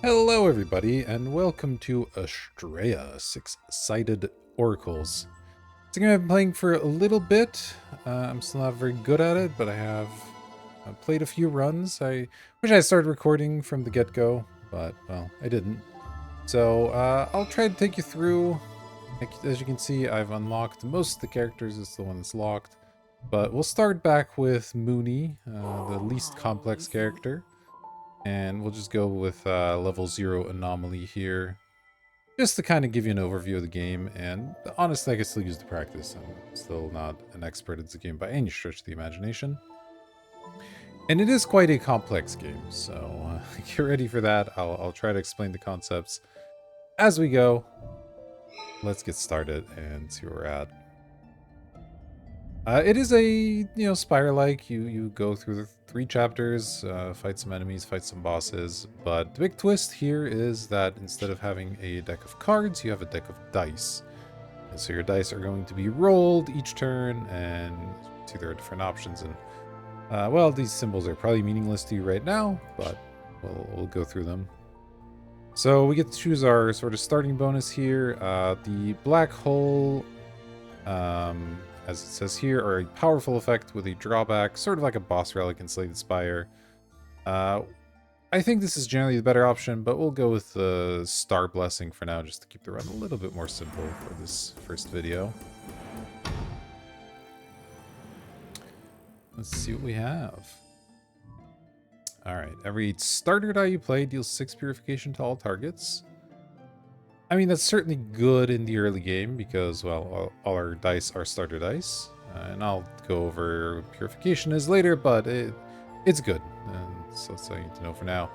Hello everybody, and welcome to Astrea, Six-Sided Oracles. It's a game I've been playing for a little bit. I'm still not very good at it, but I have played a few runs. I wish I started recording from the get-go, but, well, I didn't. So, I'll try to take you through. As you can see, I've unlocked most of the characters. It's the one that's locked. But we'll start back with Mooney, the least complex character. And we'll just go with level 0 anomaly here, just to kind of give you an overview of the game. And honestly, I can still use the practice. I'm still not an expert at the game by any stretch of the imagination. And it is quite a complex game, so get ready for that. I'll try to explain the concepts as we go. Let's get started and see where we're at. It is a, Spire-like. You go through the 3 chapters, fight some enemies, fight some bosses, but the big twist here is that instead of having a deck of cards, you have a deck of dice. And so your dice are going to be rolled each turn, and see there are different options, and well, these symbols are probably meaningless to you right now, but we'll go through them. So we get to choose our sort of starting bonus here. The black hole, as it says here, are a powerful effect with a drawback, sort of like a boss relic in Slated Spire. I think this is generally the better option, but we'll go with the Star Blessing for now, just to keep the run a little bit more simple for this first video. Let's see what we have. Alright, every starter die you play deals 6 purification to all targets. I mean, that's certainly good in the early game because, well, all our dice are starter dice. And I'll go over purification is later, but it's good. And so that's all you need to know for now.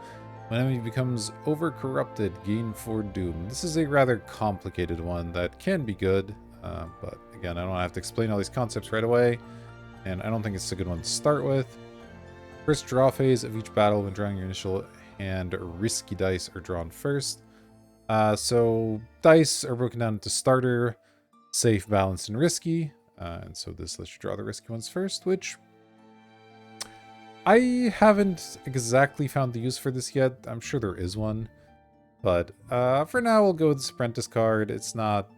When enemy becomes over-corrupted, gain 4 doom. This is a rather complicated one that can be good, but again, I don't have to explain all these concepts right away, and I don't think it's a good one to start with. First draw phase of each battle, when drawing your initial hand, risky dice are drawn first. So dice are broken down into starter, safe, balanced, and risky. And so this lets you draw the risky ones first, which I haven't exactly found the use for this yet. I'm sure there is one. But for now, we'll go with this apprentice card. It's not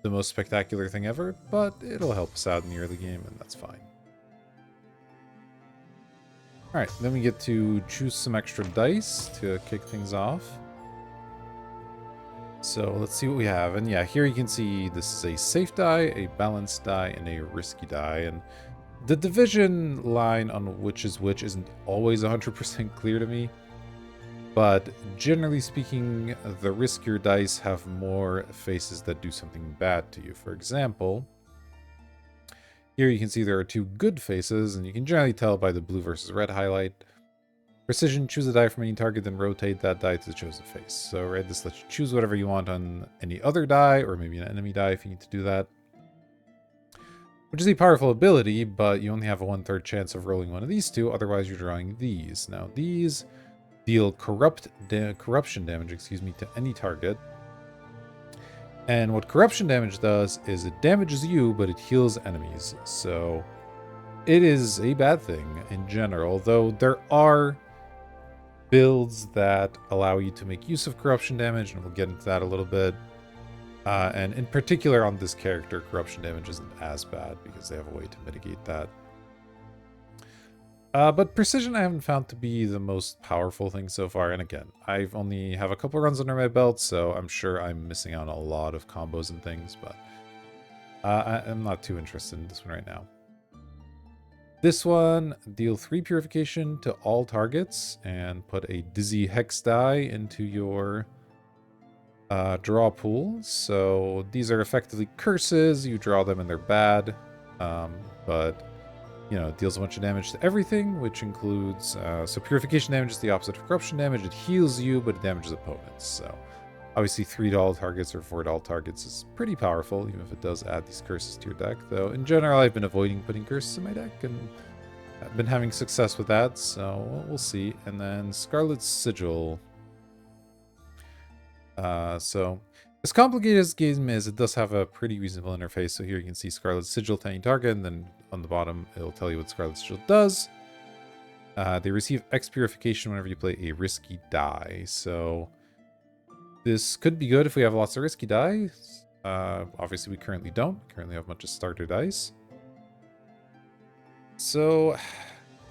the most spectacular thing ever, but it'll help us out in the early game, and that's fine. Alright, then we get to choose some extra dice to kick things off. So let's see what we have. And yeah, here you can see this is a safe die, a balanced die, and a risky die. And the division line on which is which isn't always 100% clear to me. But generally speaking, the riskier dice have more faces that do something bad to you. For example, here you can see there are 2 good faces, and you can generally tell by the blue versus red highlight. Precision, choose a die from any target, then rotate that die to the chosen face. So red, this lets you choose whatever you want on any other die, or maybe an enemy die if you need to do that. Which is a powerful ability, but you only have a 1/3 chance of rolling one of these 2, otherwise you're drawing these. Now these deal corruption damage, to any target. And what corruption damage does is it damages you, but it heals enemies. So it is a bad thing in general, though there are builds that allow you to make use of corruption damage, and we'll get into that a little bit. And in particular on this character, corruption damage isn't as bad because they have a way to mitigate that. But precision I haven't found to be the most powerful thing so far, and again, I've only have a couple runs under my belt, so I'm sure I'm missing out on a lot of combos and things, but I'm not too interested in this one right now. This one, deal 3 purification to all targets and put a Dizzy Hex die into your draw pool. So these are effectively curses. You draw them and they're bad, but it deals a bunch of damage to everything, which includes, so purification damage is the opposite of corruption damage. It heals you, but it damages opponents. So obviously 3 doll targets or 4 doll targets is pretty powerful, even if it does add these curses to your deck. Though in general, I've been avoiding putting curses in my deck, and I've been having success with that, so we'll see. And then Scarlet Sigil. So as complicated as the game is, it does have a pretty reasonable interface. So here you can see Scarlet Sigil to any target, and then on the bottom, it'll tell you what Scarlet Sigil does. They receive X purification whenever you play a risky die. So this could be good if we have lots of risky dice. Obviously, we currently don't. We currently have a bunch of starter dice. So,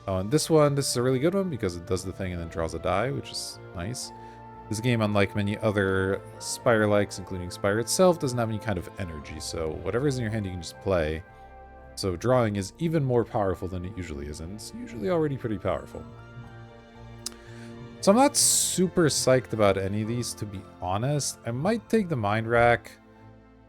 and this is a really good one because it does the thing and then draws a die, which is nice. This game, unlike many other Spire-likes, including Spire itself, doesn't have any kind of energy, so whatever is in your hand you can just play. So drawing is even more powerful than it usually is, and it's usually already pretty powerful. So I'm not super psyched about any of these, to be honest. I might take the Mind Rack.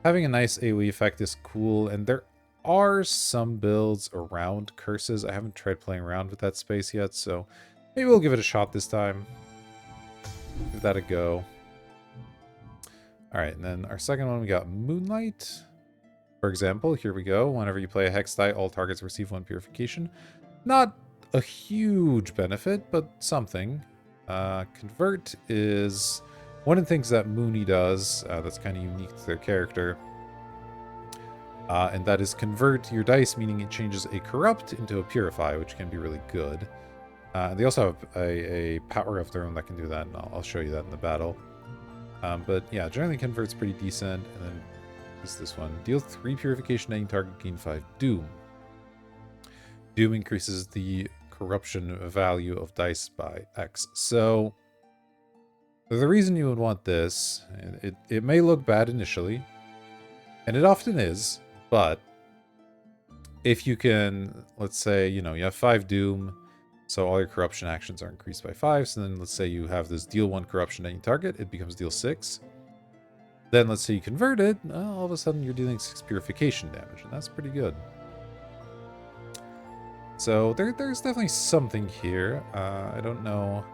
Having a nice AoE effect is cool, and there are some builds around curses. I haven't tried playing around with that space yet, so maybe we'll give it a shot this time. Give that a go. Alright, and then our second one, we got Moonlight. For example, here we go. Whenever you play a Hex die, all targets receive 1 purification. Not a huge benefit, but something. Convert is one of the things that Mooney does that's kind of unique to their character. And that is convert your dice, meaning it changes a corrupt into a purify, which can be really good. They also have a power of their own that can do that, and I'll show you that in the battle. But yeah, generally convert's pretty decent. And then is this one. Deal 3 purification, any target, gain 5 doom. Doom increases the corruption value of dice by X. So the reason you would want this, it may look bad initially, and it often is, but if you can, let's say, you have 5 doom, so all your corruption actions are increased by 5. So then let's say you have this deal 1 corruption to any target, it becomes deal 6. Then let's say you convert it, all of a sudden you're dealing 6 purification damage, and that's pretty good. So there's definitely something here. I don't know.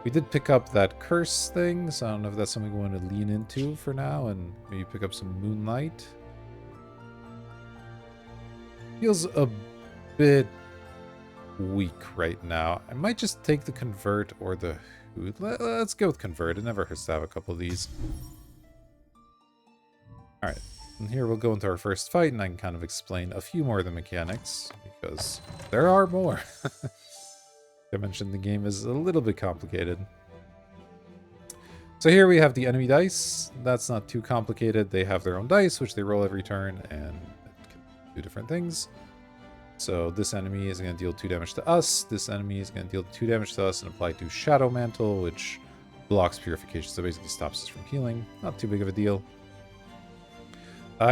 We did pick up that curse thing, so I don't know if that's something we want to lean into for now, and maybe pick up some Moonlight. Feels a bit weak right now. I might just take the convert or the hood. Let's go with convert. It never hurts to have a couple of these. Alright, and here we'll go into our first fight, and I can kind of explain a few more of the mechanics, because there are more. I mentioned the game is a little bit complicated. So here we have the enemy dice. That's not too complicated. They have their own dice, which they roll every turn, and it can do different things. So this enemy is going to deal 2 damage to us. This enemy is going to deal 2 damage to us and apply to Shadow Mantle, which blocks purification, so basically stops us from healing. Not too big of a deal.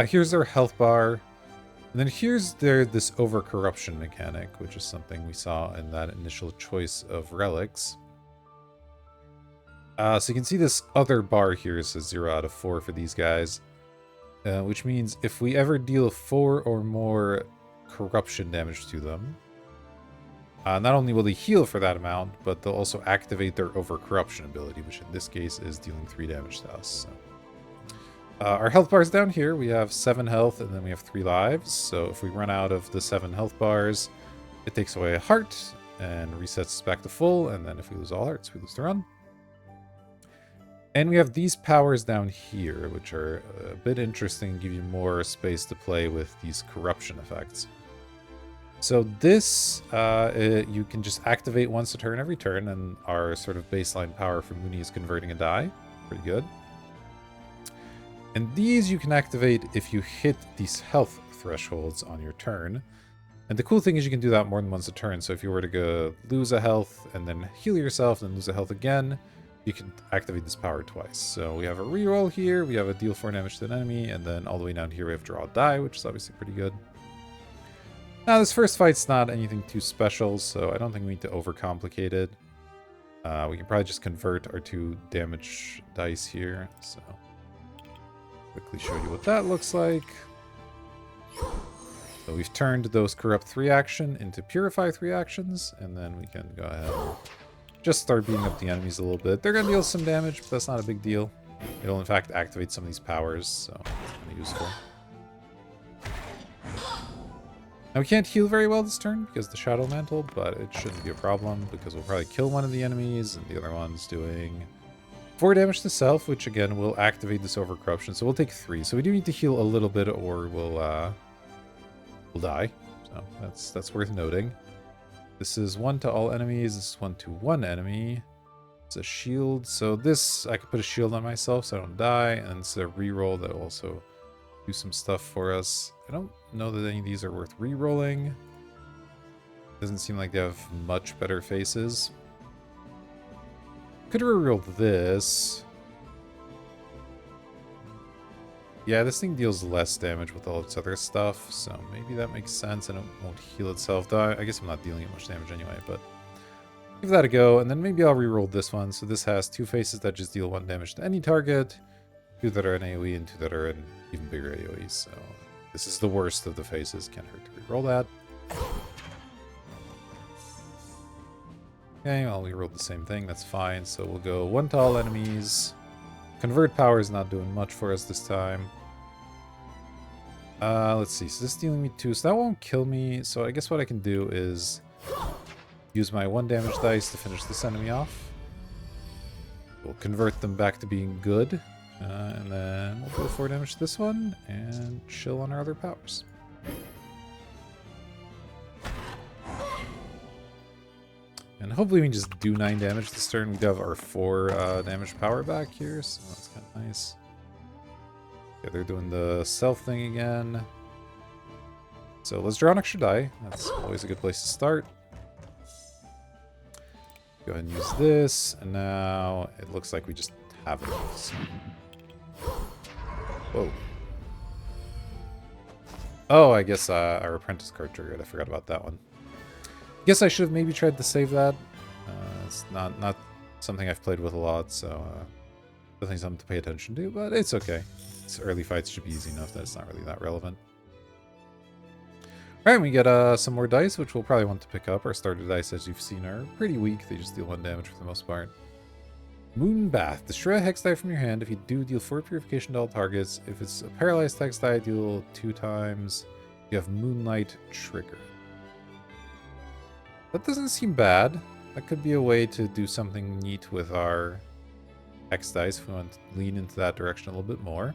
Here's their health bar. And then here's this over-corruption mechanic, which is something we saw in that initial choice of relics. So you can see this other bar here says 0 out of 4 for these guys. Which means if we ever deal 4 or more corruption damage to them, not only will they heal for that amount, but they'll also activate their over-corruption ability, which in this case is dealing 3 damage to us. So. Our health bars down here, we have 7 health and then we have 3 lives. So if we run out of the 7 health bars, it takes away a heart and resets us back to full. And then if we lose all hearts, we lose the run. And we have these powers down here, which are a bit interesting, give you more space to play with these corruption effects. So this, you can just activate once a turn every turn, and our sort of baseline power for Mooney is converting a die. Pretty good. And these you can activate if you hit these health thresholds on your turn. And the cool thing is you can do that more than once a turn. So if you were to go lose a health and then heal yourself and then lose a health again, you can activate this power twice. So we have a reroll here, we have a deal 4 damage to an enemy, and then all the way down here we have draw a die, which is obviously pretty good. Now this first fight's not anything too special, so I don't think we need to overcomplicate it. We can probably just convert our 2 damage dice here, so... quickly show you what that looks like. So we've turned those corrupt 3 action into purify 3 actions, and then we can go ahead and just start beating up the enemies a little bit. They're going to deal some damage, but that's not a big deal. It'll in fact activate some of these powers, so it's kind of useful. Now we can't heal very well this turn because of the Shadow Mantle, but it shouldn't be a problem because we'll probably kill one of the enemies, and the other one's doing 4 damage to self, which again will activate this over corruption. So we'll take 3. So we do need to heal a little bit, or we'll die. So that's worth noting. This is 1 to all enemies. This is 1 to 1 enemy. It's a shield. So this, I could put a shield on myself so I don't die. And it's a reroll that will also do some stuff for us. I don't know that any of these are worth rerolling. Doesn't seem like they have much better faces. Could reroll this. Yeah, this thing deals less damage with all its other stuff, so maybe that makes sense and it won't heal itself. Though I guess I'm not dealing much damage anyway, but give that a go, and then maybe I'll reroll this one. So this has 2 faces that just deal 1 damage to any target, 2 that are in AoE, and 2 that are in even bigger AoE. So this is the worst of the faces. Can't hurt to reroll that. Okay, well, we rolled the same thing. That's fine. So we'll go 1 to all enemies. Convert power is not doing much for us this time. Let's see. So this is dealing me 2, so that won't kill me. So I guess what I can do is use my 1 damage dice to finish this enemy off. We'll convert them back to being good. And then we'll do 4 damage to this one and chill on our other powers. And hopefully we can just do 9 damage this turn. We do have our 4 damage power back here, so that's kind of nice. Yeah, they're doing the stealth thing again. So let's draw an extra die. That's always a good place to start. Go ahead and use this, and now it looks like we just have enough. So. Whoa. Oh, I guess our apprentice card triggered. I forgot about that one. Guess I should have maybe tried to save that. It's not something I've played with a lot, so definitely something to pay attention to, but it's okay. It's early fights should be easy enough that it's not really that relevant. Alright, we get some more dice, which we'll probably want to pick up. Our starter dice, as you've seen, are pretty weak. They just deal 1 damage for the most part. Moon Bath. Destroy a hex die from your hand. If you do, deal 4 purification to all targets. If it's a paralyzed hex die, deal 2 times. You have Moonlight Trigger. That doesn't seem bad. That could be a way to do something neat with our hex dice if we want to lean into that direction a little bit more.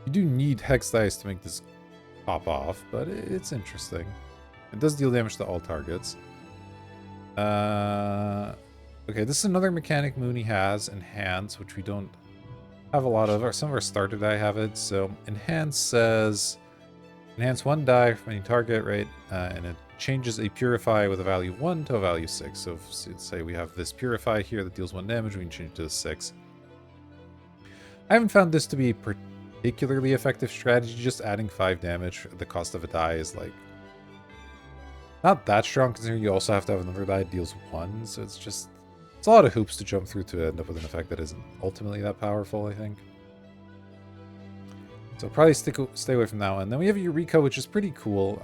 You do need hex dice to make this pop off, but it's interesting. It does deal damage to all targets. Okay, this is another mechanic Mooney has, Enhance, which we don't have a lot of. Some of our starter die have it. So Enhance says enhance 1 die from any target, right? And it changes a Purify with a value of 1 to a value of 6. So if, say we have this Purify here that deals 1 damage, we can change it to a 6. I haven't found this to be a particularly effective strategy. Just adding 5 damage at the cost of a die is like not that strong, considering you also have to have another die that deals 1. So it's a lot of hoops to jump through to end up with an effect that isn't ultimately that powerful, I think. So probably stay away from that one. Then we have Eureka, which is pretty cool.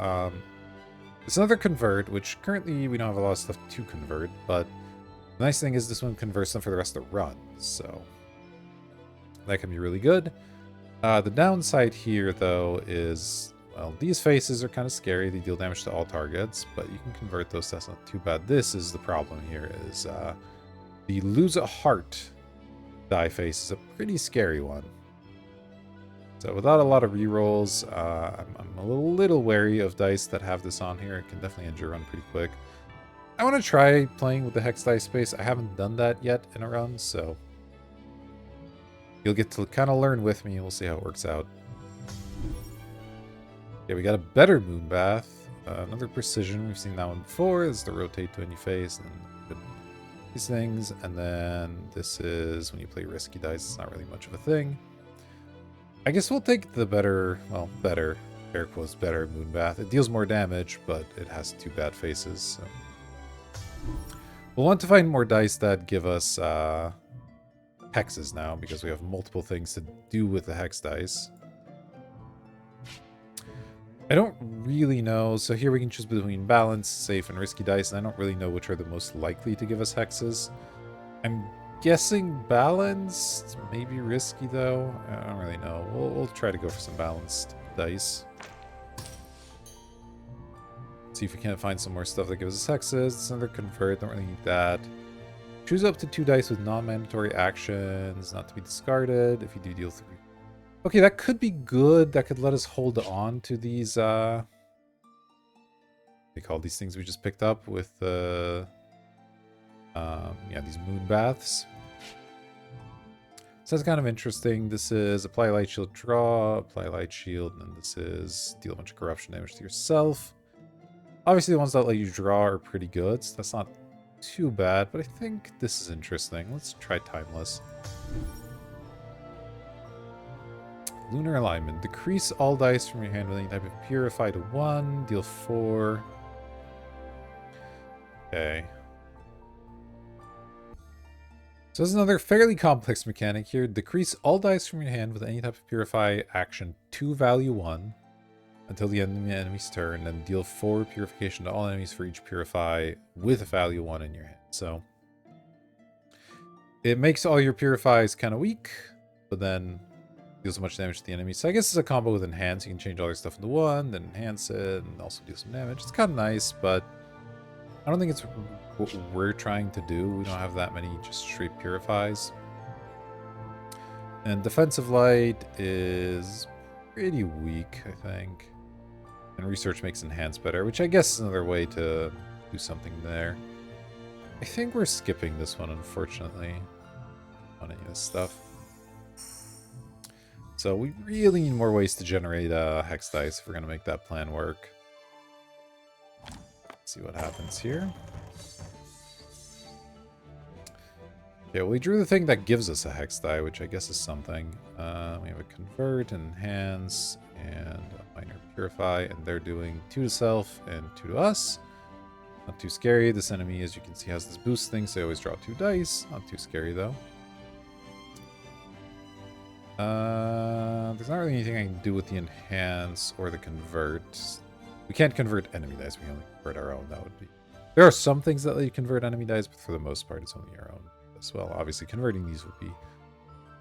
It's another convert, which currently we don't have a lot of stuff to convert, but the nice thing is this one converts them for the rest of the run, so that can be really good. The downside here, though, is, well, these faces are kind of scary. They deal damage to all targets, but you can convert those. That's not too bad. This is the problem here, is the Lose a Heart die face is a pretty scary one. So without a lot of rerolls, I'm a little wary of dice that have this on here. It can definitely end your run pretty quick. I want to try playing with the hex dice space. I haven't done that yet in a run, so you'll get to kind of learn with me, and we'll see how it works out. Yeah, we got a better Moonbath. Another Precision. We've seen that one before. This is the rotate to any face and these things. And then this is when you play risky dice. It's not really much of a thing. I guess we'll take the better, well, better, air quotes, better Moonbath. It deals more damage, but it has 2 bad faces. So we'll want to find more dice that give us hexes now, because we have multiple things to do with the hex dice. I don't really know. So here we can choose between balance, safe, and risky dice, and I don't really know which are the most likely to give us hexes. I'm guessing balanced, maybe risky though. I don't really know. We'll try to go for some balanced dice. See if we can't find some more stuff that gives us hexes. It's another convert. Don't really need that. Choose up to 2 dice with non-mandatory actions, not to be discarded. If you do deal 3. Okay, that could be good. That could let us hold on to these they call these things we just picked up with yeah, these moon baths. So that's kind of interesting. This is apply light shield, draw, apply light shield, and this is deal a bunch of corruption damage to yourself. Obviously, the ones that let you draw are pretty good, so that's not too bad, but I think this is interesting. Let's try Timeless. Lunar Alignment. Decrease all dice from your hand with any type of Purify to 1, deal 4. Okay. So there's another fairly complex mechanic here. Decrease all dice from your hand with any type of Purify action to value 1 until the enemy's turn, and deal 4 purification to all enemies for each Purify with a value 1 in your hand. So it makes all your Purifies kind of weak, but then deals so much damage to the enemy. So I guess it's a combo with Enhance. You can change all your stuff into 1, then enhance it, and also do some damage. It's kind of nice, but I don't think it's what we're trying to do. We don't have that many just straight Purifies. And Defensive Light is pretty weak, I think. And Research makes Enhance better, which I guess is another way to do something there. I think we're skipping this one, unfortunately, on any of this stuff. So we really need more ways to generate Hex Dice if we're going to make that plan work. Let's see what happens here. Okay, well, we drew the thing that gives us a Hex Die, which I guess is something. We have a Convert, Enhance, and a Minor Purify, and they're doing 2 to self and 2 to us. Not too scary. This enemy, as you can see, has this boost thing, so I always draw 2 dice. Not too scary, though. There's not really anything I can do with the Enhance or the Convert. We can't convert enemy dice, we can only convert our own. That would be... There are some things that let you convert enemy dice, but for the most part, it's only our own as well. Obviously, converting these would be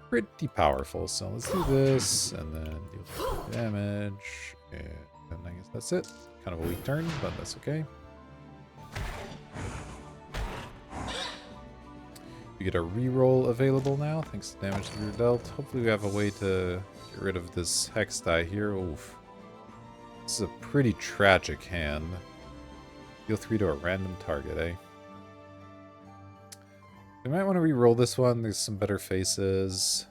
pretty powerful. So let's do this, and then deal damage, and I guess that's it. Kind of a weak turn, but that's okay. You get a reroll available now, thanks to damage that you're dealt. Hopefully we have a way to get rid of this Hex Die here. Oof. This is a pretty tragic hand. Deal 3 to a random target, eh? We might want to re-roll this one. There's some better faces.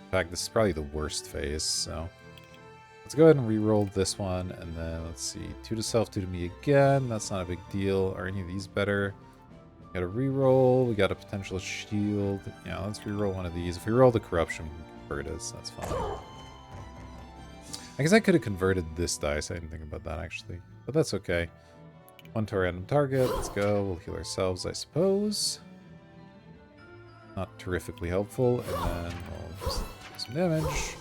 In fact, this is probably the worst face, so... Let's go ahead and re-roll this one, and then let's see. 2 to self, 2 to me again. That's not a big deal. Are any of these better? We got a re-roll. We got a potential shield. Yeah, let's re-roll one of these. If we roll the corruption, we can convert it, so that's fine. I guess I could have converted this dice. I didn't think about that, actually. But that's okay. 1 to a random target. Let's go. We'll heal ourselves, I suppose. Not terrifically helpful. And then we'll just do some damage.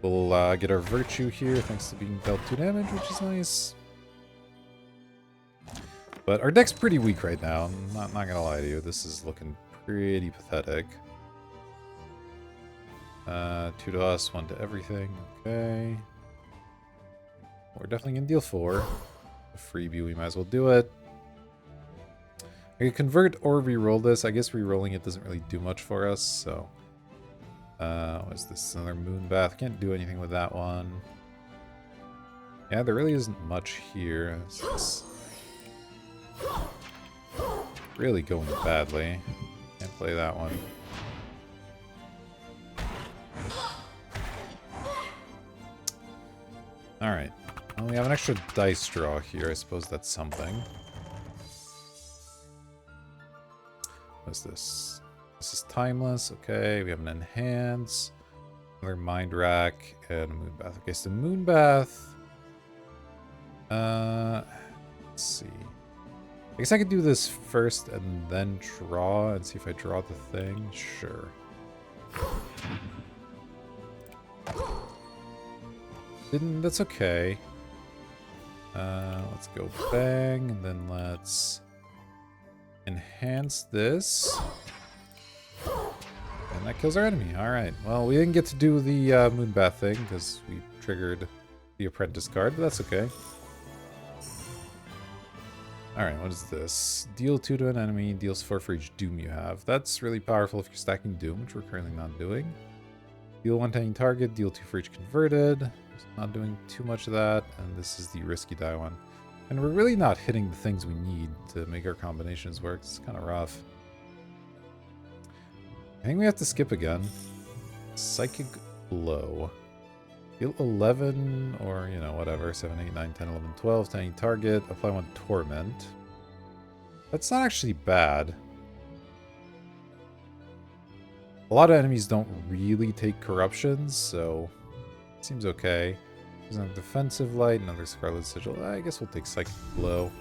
We'll get our virtue here thanks to being dealt 2 damage, which is nice. But our deck's pretty weak right now. I'm not gonna lie to you. This is looking pretty pathetic. 2 to us, 1 to everything. Okay. We're definitely gonna deal 4. A freebie, we might as well do it. I could convert or re-roll this. I guess re-rolling it doesn't really do much for us, so... what is this? Another moon bath. Can't do anything with that one. Yeah, there really isn't much here. It's really going badly. Can't play that one. Alright. Well, we have an extra dice draw here. I suppose that's something. What's this? This is timeless. Okay, we have an enhance. Another mind rack and a moon bath. Okay, so moon bath. Let's see. I guess I could do this first and then draw and see if I draw the thing. Sure. Didn't. That's okay. Let's go bang, and then let's enhance this. And that kills our enemy. Alright. Well, we didn't get to do the Moonbath thing because we triggered the Apprentice card, but that's okay. Alright, what is this? Deal 2 to an enemy, deals 4 for each Doom you have. That's really powerful if you're stacking Doom, which we're currently not doing. Deal 1 to any target, deal 2 for each converted. Just not doing too much of that. And this is the risky die one. And we're really not hitting the things we need to make our combinations work. It's kind of rough. I think we have to skip again. Psychic Blow. Deal 11 or, you know, whatever. 7, 8, 9, 10, 11, 12 to any target. Apply 1 Torment. That's not actually bad. A lot of enemies don't really take corruptions, so it seems okay. There's another Defensive Light, another Scarlet Sigil. I guess we'll take Psychic Blow.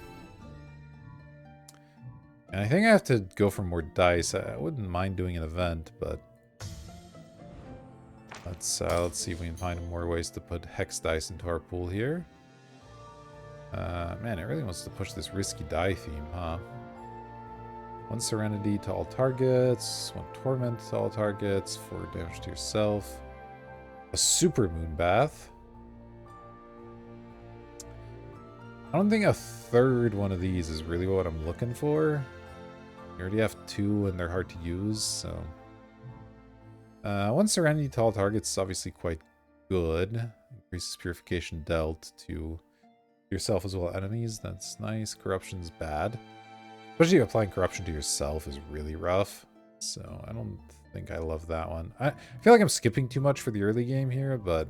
And I think I have to go for more dice. I wouldn't mind doing an event, but let's see if we can find more ways to put Hex dice into our pool here. Man, it really wants to push this risky die theme, huh? 1 Serenity to all targets, 1 Torment to all targets, 4 damage to yourself. A Super Moon Bath. I don't think a third one of these is really what I'm looking for. You already have 2 and they're hard to use, so... 1 Serenity to all targets is obviously quite good. Increases purification dealt to yourself as well as enemies. That's nice. Corruption's bad. Especially applying corruption to yourself is really rough. So I don't think I love that one. I feel like I'm skipping too much for the early game here, but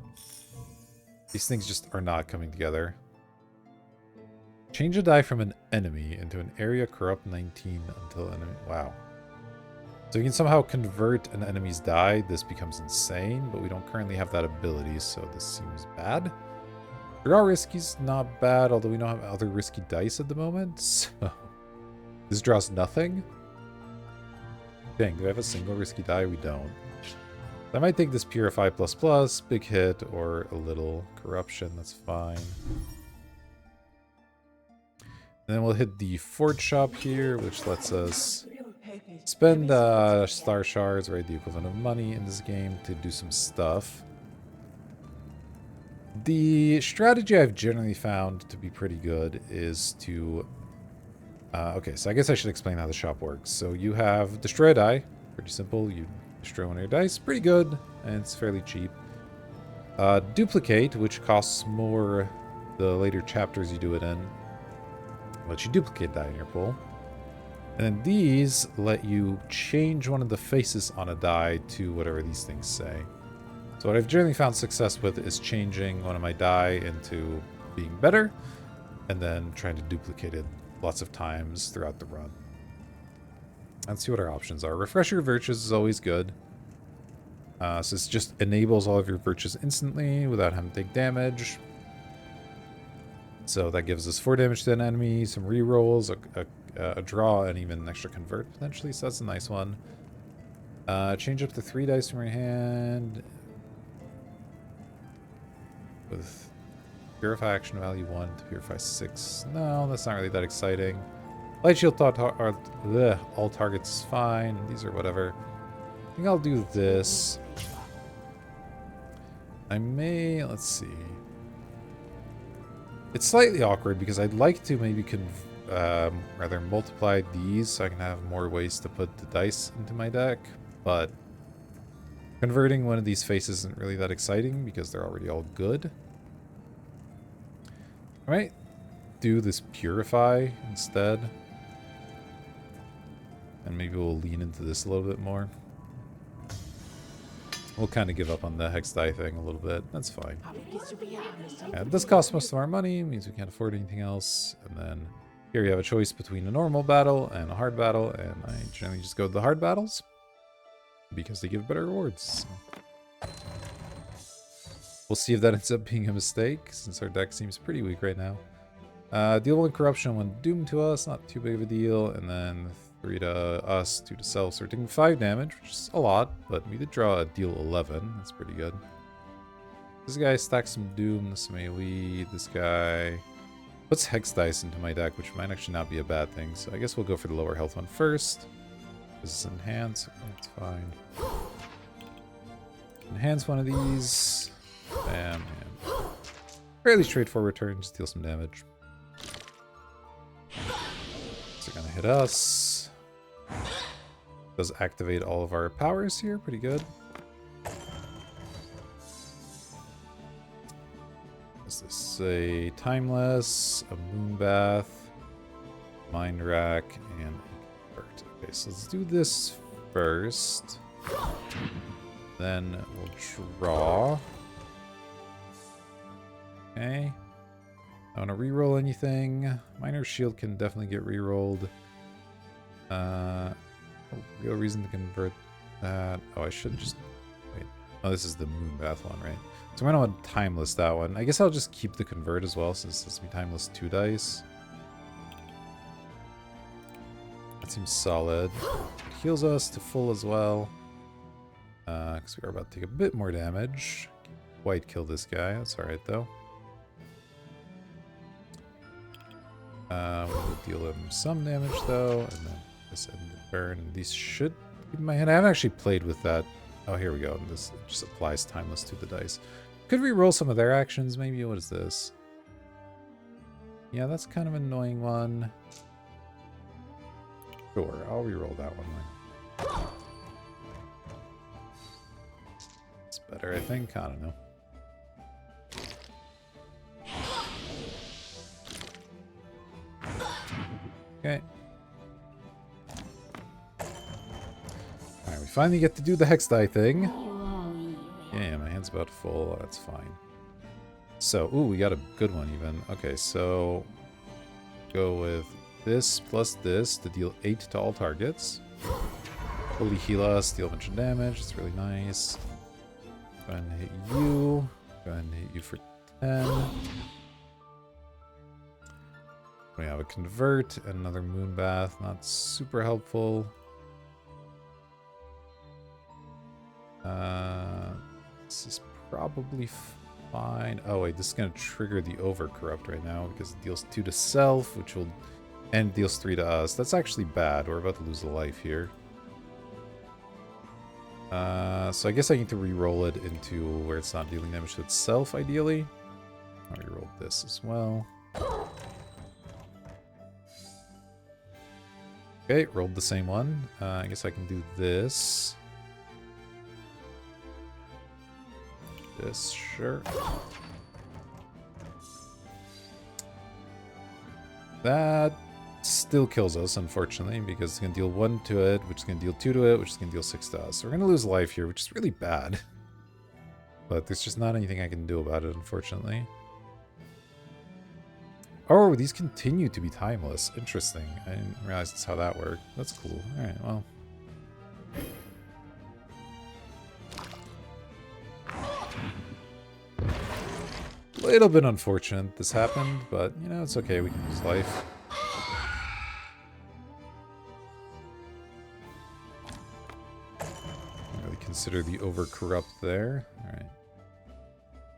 these things just are not coming together. Change a die from an enemy into an area corrupt 19 until enemy... Wow. So you can somehow convert an enemy's die. This becomes insane, but we don't currently have that ability, so this seems bad. Draw risky's not bad, although we don't have other risky dice at the moment, so... This draws nothing? Dang, do I have a single risky die? We don't. I might take this Purify++, big hit, or a little corruption, that's fine. And then we'll hit the Fort Shop here, which lets us spend Star Shards, right, the equivalent of money in this game, to do some stuff. The strategy I've generally found to be pretty good is to... okay, so I guess I should explain how the shop works. So you have Destroy a Die. Pretty simple. You destroy one of your dice. Pretty good, and it's fairly cheap. Duplicate, which costs more the later chapters you do it in. Let you duplicate die in your pool. And then these let you change one of the faces on a die to whatever these things say. So what I've generally found success with is changing one of my die into being better, and then trying to duplicate it lots of times throughout the run. Let's see what our options are. Refresh your virtues is always good. So this just enables all of your virtues instantly without having to take damage. So that gives us 4 damage to an enemy, some rerolls, a draw, and even an extra convert potentially. So that's a nice one. Change up to 3 dice from your hand with Purify action value 1 to Purify 6. No, that's not really that exciting. Light Shield all targets is fine. These are whatever. I think I'll do this. I may... Let's see. It's slightly awkward because I'd like to maybe rather multiply these so I can have more ways to put the dice into my deck, but converting one of these faces isn't really that exciting because they're already all good. I might do this Purify instead. And maybe we'll lean into this a little bit more. We'll kind of give up on the Hex die thing a little bit. That's fine. Yeah, it does cost most of our money, means we can't afford anything else. And then here you have a choice between a normal battle and a hard battle, and I generally just go to the hard battles because they give better rewards. So. We'll see if that ends up being a mistake, since our deck seems pretty weak right now. Deal 1 corruption, 1 doom to us, not too big of a deal, and then 3 to us, 2 to self, so we're taking 5 damage, which is a lot, but we did draw a deal 11, that's pretty good. This guy stacks some doom, this may lead, this guy puts Hex dice into my deck, which might actually not be a bad thing, so I guess we'll go for the lower health one first. This is enhance, okay, that's fine. Enhance one of these. Bam, and fairly straightforward turn, just deal some damage. So they're gonna hit us. Does activate all of our powers here, pretty good. There's a Timeless, a Moonbath, Mind Rack, and a Convert. Okay, so let's do this first. Then we'll draw. Okay. I want to reroll anything. Minor Shield can definitely get rerolled. No real reason to convert that. Oh, I should just... Wait. Oh, this is the Moonbath one, right? So I'm going to want Timeless that one. I guess I'll just keep the Convert as well, since this will be Timeless 2 dice. That seems solid. It heals us to full as well. Because we are about to take a bit more damage. Quite kill this guy. That's alright, though. We'll deal him some damage, though. And then this end the burn. These should be in my hand. I haven't actually played with that. Oh, here we go. This just applies Timeless to the dice. Could re-roll some of their actions, maybe. What is this? Yeah, that's kind of an annoying one. Sure, I'll re-roll that one then. It's better, I think. I don't know. Okay. Alright, we finally get to do the Hex Die thing. Yeah, my hand's about full. That's fine. So, ooh, we got a good one even. Okay, so go with this plus this to deal 8 to all targets. Fully heal us, deal a bunch of damage. It's really nice. Go ahead and hit you. Go ahead and hit you for 10. We have a Convert, another Moonbath. Not super helpful. This is probably fine. Oh wait, this is going to trigger the Overcorrupt right now because it deals 2 to self, which will... And deals 3 to us. That's actually bad. We're about to lose a life here. So I guess I need to re-roll it into where it's not dealing damage to itself, ideally. I'll re-roll this as well. Okay, rolled the same one. I guess I can do this. This, sure. That still kills us, unfortunately, because it's going to deal 1 to it, which is going to deal 2 to it, which is going to deal 6 to us. So we're going to lose life here, which is really bad. But there's just not anything I can do about it, unfortunately. Oh, these continue to be timeless. Interesting. I didn't realize that's how that worked. That's cool. Alright, well. A little bit unfortunate this happened, but, you know, it's okay. We can lose life. Don't really consider the Overcorrupt there. Alright.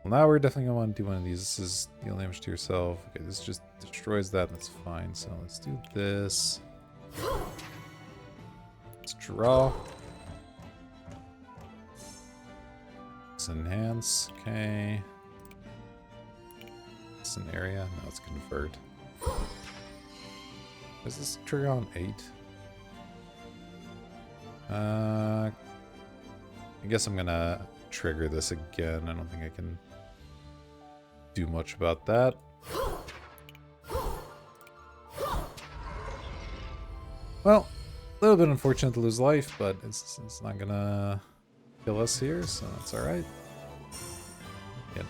Well, now we're definitely going to want to do one of these. This is deal damage to yourself. Okay, this just destroys that. That's fine. So let's do this. Let's draw. Let's enhance. Okay. It's an area. No, it's convert. Is this trigger on 8? I guess I'm going to trigger this again. I don't think I can do much about that. Well, a little bit unfortunate to lose life, but it's not gonna kill us here, so that's alright. Yeah.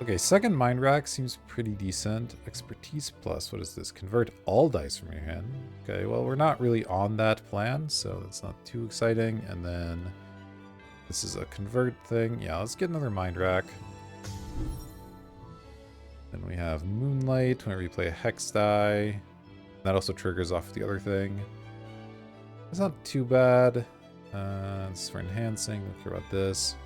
Okay, second Mind Rack seems pretty decent. Expertise plus, what is this? Convert all dice from your hand. Okay, well, we're not really on that plan, so that's not too exciting. And then this is a convert thing. Yeah, let's get another Mind Rack. Then we have Moonlight whenever you play a Hex die. That also triggers off the other thing. It's not too bad. This is for enhancing. Don't care about this.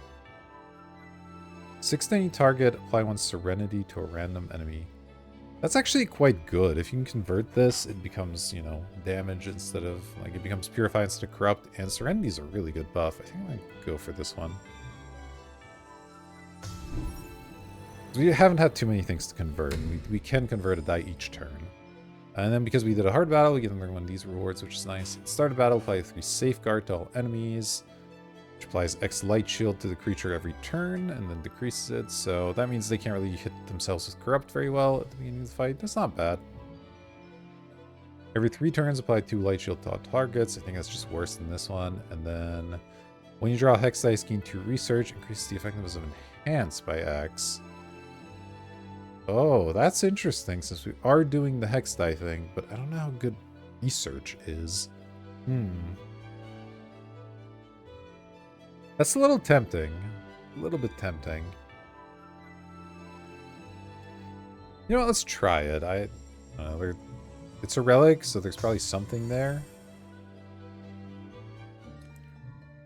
6 to any target. Apply 1 Serenity to a random enemy. That's actually quite good. If you can convert this, it becomes, you know, damage instead of... Like, it becomes Purify instead of Corrupt. And Serenity is a really good buff. I think I might go for this one. We haven't had too many things to convert. We can convert a die each turn. And then because we did a hard battle, we get another one of these rewards, which is nice. Start a battle, apply 3 Safeguard to all enemies. which applies X light shield to the creature every turn and then decreases it. So that means they can't really hit themselves with Corrupt very well at the beginning of the fight. That's not bad. Every 3 turns, apply 2 light shield to all targets. I think that's just worse than this one. And then when you draw a Hex dice, gain 2 research, increases the effectiveness of Enhance by X. Oh, that's interesting since we are doing the Hex die thing, but I don't know how good research is. That's a little tempting. A little bit tempting. You know what, let's try it. I don't know, it's a relic, so there's probably something there.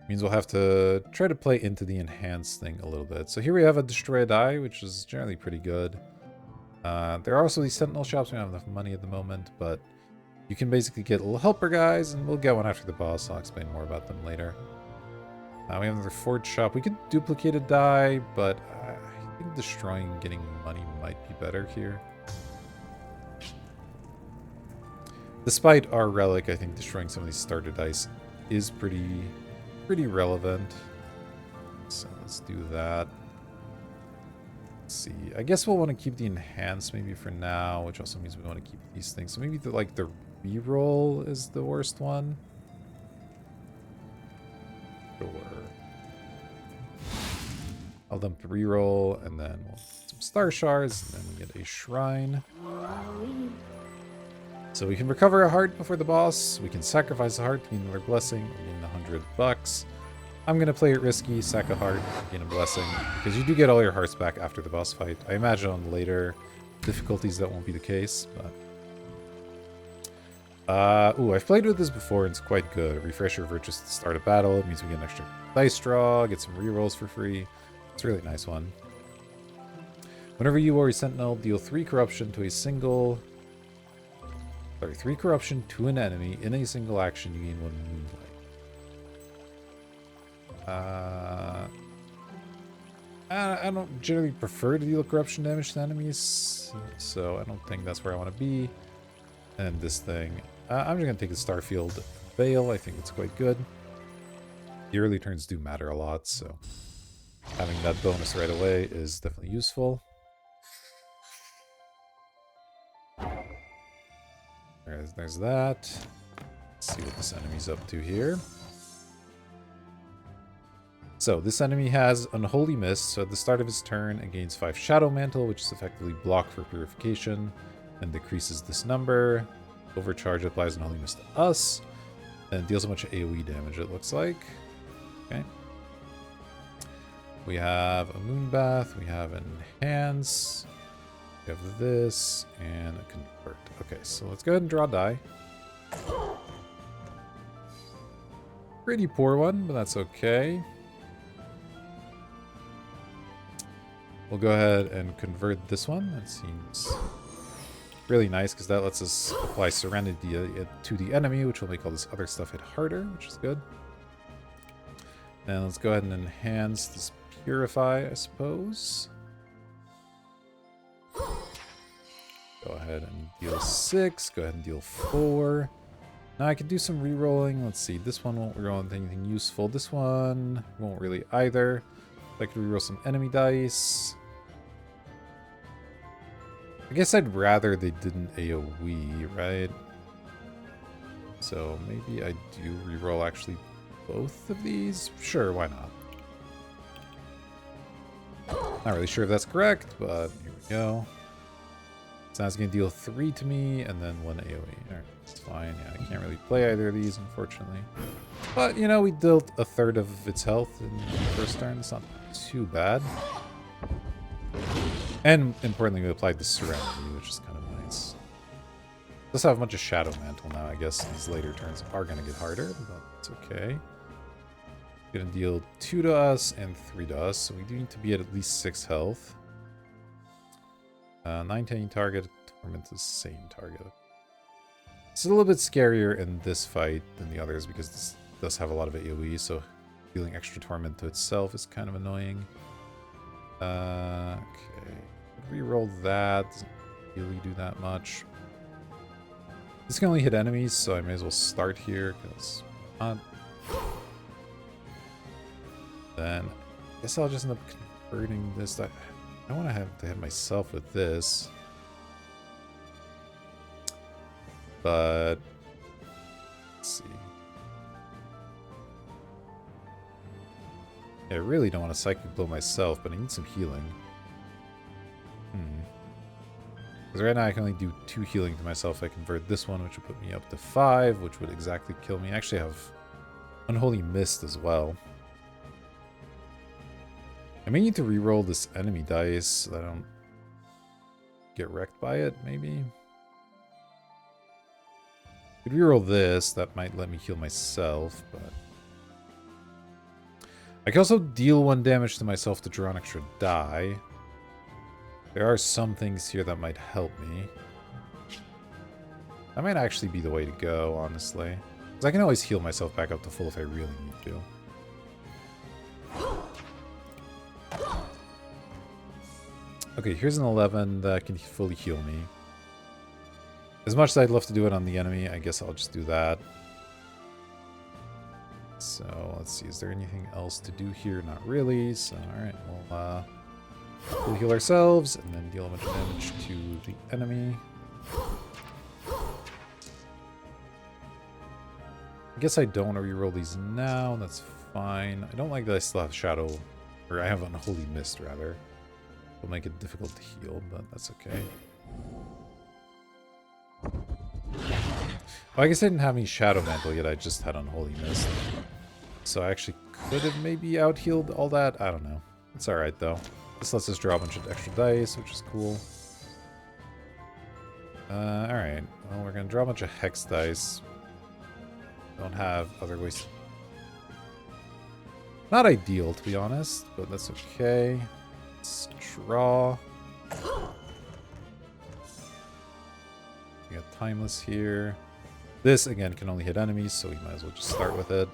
Means we'll have to try to play into the enhanced thing a little bit. So here we have a destroy a die, which is generally pretty good. There are also these sentinel shops. We don't have enough money at the moment, but you can basically get little helper guys, and we'll get one after the boss. I'll explain more about them later. We have another forge shop. We could duplicate a die, but I think destroying and getting money might be better here. Despite our relic, I think destroying some of these starter dice is pretty relevant. So let's do that. Let's see. I guess we'll want to keep the enhance maybe for now, which also means we want to keep these things. So maybe the reroll is the worst one. Sure. I'll dump the reroll, and then we'll get some star shards, and then we get a shrine. So we can recover a heart before the boss. We can sacrifice a heart to gain another blessing. We're getting $100. I'm going to play it risky, sack a heart, gain a blessing, because you do get all your hearts back after the boss fight. I imagine on later difficulties that won't be the case, but... ooh, I've played with this before and it's quite good. A refresher virtues at the start of battle. It means we get an extra dice draw, get some rerolls for free. It's a really nice one. Whenever you or a sentinel deal 3 corruption to a single... Sorry, 3 corruption to an enemy in a single action, you gain 1 moonlight. I don't generally prefer to deal corruption damage to enemies, so I don't think that's where I want to be. And this thing, I'm just going to take the Starfield Veil. I think it's quite good. The early turns do matter a lot, so having that bonus right away is definitely useful. There's that. Let's see what this enemy's up to here. So this enemy has Unholy Mist, so at the start of his turn it gains 5 Shadow Mantle, which is effectively blocked for purification, and decreases this number. Overcharge applies Unholy Mist to us, and deals a bunch of AoE damage, it looks like. Okay. We have a Moonbath, we have an Enhance, we have this, and a Convert. Okay, so let's go ahead and draw a die. Pretty poor one, but that's okay. We'll go ahead and convert this one. That seems really nice because that lets us apply Serenity to the enemy, which will make all this other stuff hit harder, which is good. Now let's go ahead and enhance this Purify, I suppose. Go ahead and deal 6. Go ahead and deal 4. Now I can do some re-rolling. Let's see. This one won't reroll anything useful. This one won't really either. I could reroll some enemy dice. I guess I'd rather they didn't AoE, right? So maybe I do reroll actually both of these? Sure, why not? Not really sure if that's correct, but here we go. So that's going to deal 3 to me, and then 1 AoE. Alright, that's fine. Yeah, I can't really play either of these, unfortunately. But, you know, we dealt a third of its health in the first turn. It's not too bad. And, importantly, we applied the Serenity, which is kind of nice. Let's have a bunch of Shadow Mantle now, I guess. These later turns are going to get harder, but it's okay. Going to deal 2 to us and 3 to us, so we do need to be at least 6 health. 9 to any target, torment to the same target. It's a little bit scarier in this fight than the others because this does have a lot of AoE, so dealing extra torment to itself is kind of annoying. Okay. Reroll that. Doesn't really do that much. This can only hit enemies, so I may as well start here because Then I guess I'll just end up converting this. I don't want to have to hit myself with this. But let's see. Yeah, I really don't want to psychic blow myself, but I need some healing. Because right now I can only do 2 healing to myself. I convert this one, which would put me up to 5, which would exactly kill me. I actually have Unholy Mist as well. I may need to reroll this enemy dice so that I don't get wrecked by it, maybe. Could reroll this, that might let me heal myself, but I can also deal 1 damage to myself to draw an extra die. There are some things here that might help me. That might actually be the way to go, honestly. Because I can always heal myself back up to full if I really need to. Okay, here's an 11 that can fully heal me. As much as I'd love to do it on the enemy, I guess I'll just do that. So, let's see, is there anything else to do here? Not really, so alright, we'll heal ourselves, and then deal a bunch of damage to the enemy. I guess I don't want to reroll these now, that's fine. I don't like that I still have Shadow, or I have Unholy Mist, rather. It'll make it difficult to heal, but that's okay. Well, I guess I didn't have any Shadow Mantle yet, I just had Unholy Mist. So I actually could have maybe out-healed all that, I don't know. It's alright, though. This lets us draw a bunch of extra dice, which is cool. Alright. Well, we're gonna draw a bunch of Hex dice. Don't have other ways. Not ideal, to be honest, but that's okay. Let's draw. We got Timeless here. This, again, can only hit enemies, so we might as well just start with it.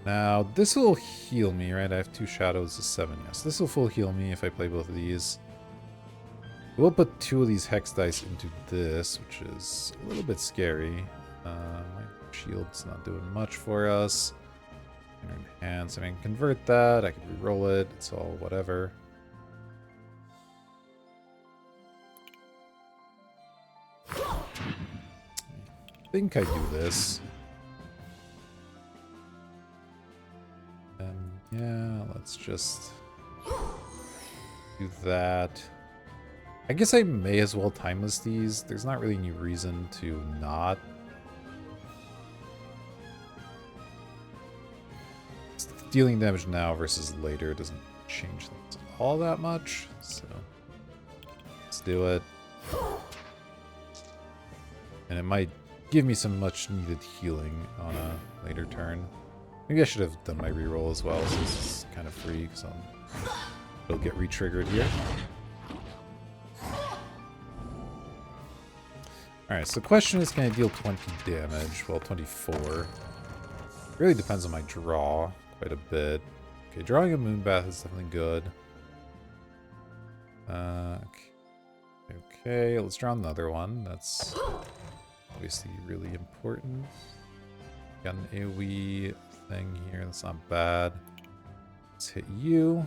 Now, this will heal me, right? I have 2 shadows, a 7, yes. This will full heal me if I play both of these. We'll put 2 of these Hex dice into this, which is a little bit scary. My shield's not doing much for us. Enhance, I mean, convert that. I can re-roll it. It's all whatever. I think I do this. Yeah, let's just do that. I guess I may as well timeless these. There's not really any reason to not. Dealing damage now versus later doesn't change things all that much, so let's do it. And it might give me some much needed healing on a later turn. Maybe I should have done my reroll as well, so this is kind of free, because it'll get re-triggered here. Alright, so the question is, can I deal 20 damage? Well, 24. Really depends on my draw quite a bit. Okay, drawing a Moonbath is definitely good. Okay, let's draw another one. That's obviously really important. Got an AoE thing here, that's not bad. Let's hit you.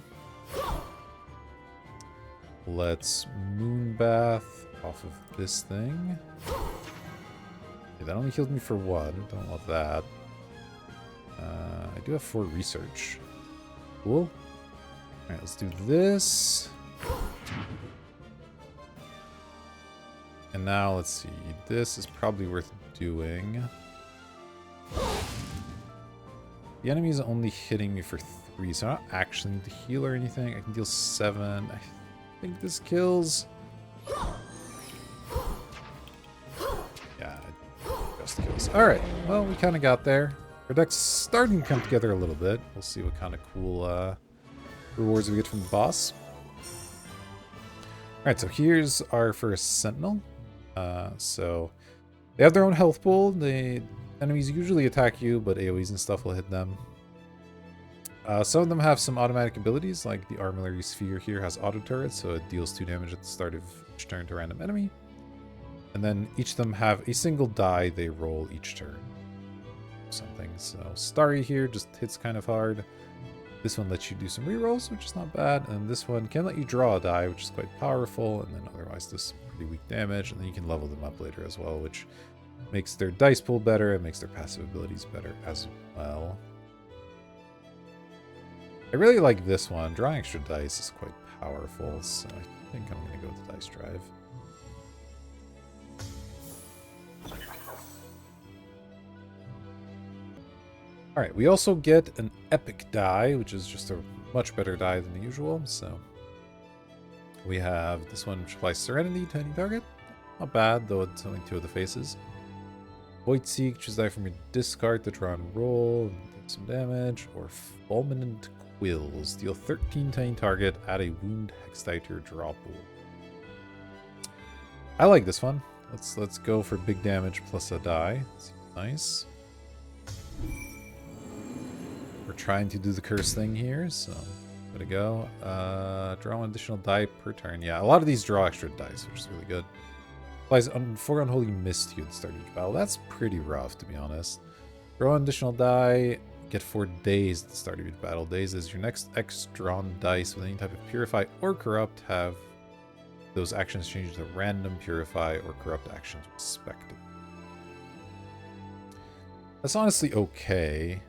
Let's Moonbath off of this thing. Okay, that only healed me for 1. Don't love that. I do have 4 research. Cool. Alright, let's do this. And now, let's see. This is probably worth doing. The enemy is only hitting me for 3, so I don't actually need to heal or anything. I can deal 7. I think this kills. Yeah, it just kills. Alright, well, we kind of got there. Our deck's starting to come together a little bit. We'll see what kind of cool rewards we get from the boss. Alright, so here's our first Sentinel. So they have their own health pool. The enemies usually attack you, but AoEs and stuff will hit them. Some of them have some automatic abilities, like the Armillary Sphere here has auto turrets, so it deals 2 damage at the start of each turn to a random enemy. And then each of them have a single die they roll each turn. something. So Starry here just hits kind of hard. This one lets you do some rerolls, which is not bad. And this one can let you draw a die, which is quite powerful. And then otherwise does pretty weak damage. And then you can level them up later as well, which makes their dice pool better. It makes their passive abilities better as well. I really like this one. Drawing extra dice is quite powerful, so I think I'm going to go with the dice drive. Alright, we also get an epic die, which is just a much better die than the usual. So we have this one, which applies Serenity to any target. Not bad, though it's only 2 of the faces. Void Seek, choose die from your discard to draw and roll, and take some damage. Or Fulminant Quills, deal 13 to any target, add a wound hex die to your draw pool. I like this one. Let's go for big damage plus a die. Seems nice. We're trying to do the curse thing here, so way to go. Draw one additional die per turn. Yeah, a lot of these draw extra dice, which is really good. Applies 4 Unholy Mist to the start of each battle. That's pretty rough, to be honest. Draw an additional die. Get 4 Daze at the start of each battle. Daze is your next X drawn dice with any type of Purify or Corrupt. Have those actions changed to random Purify or Corrupt actions respectively. That's honestly okay.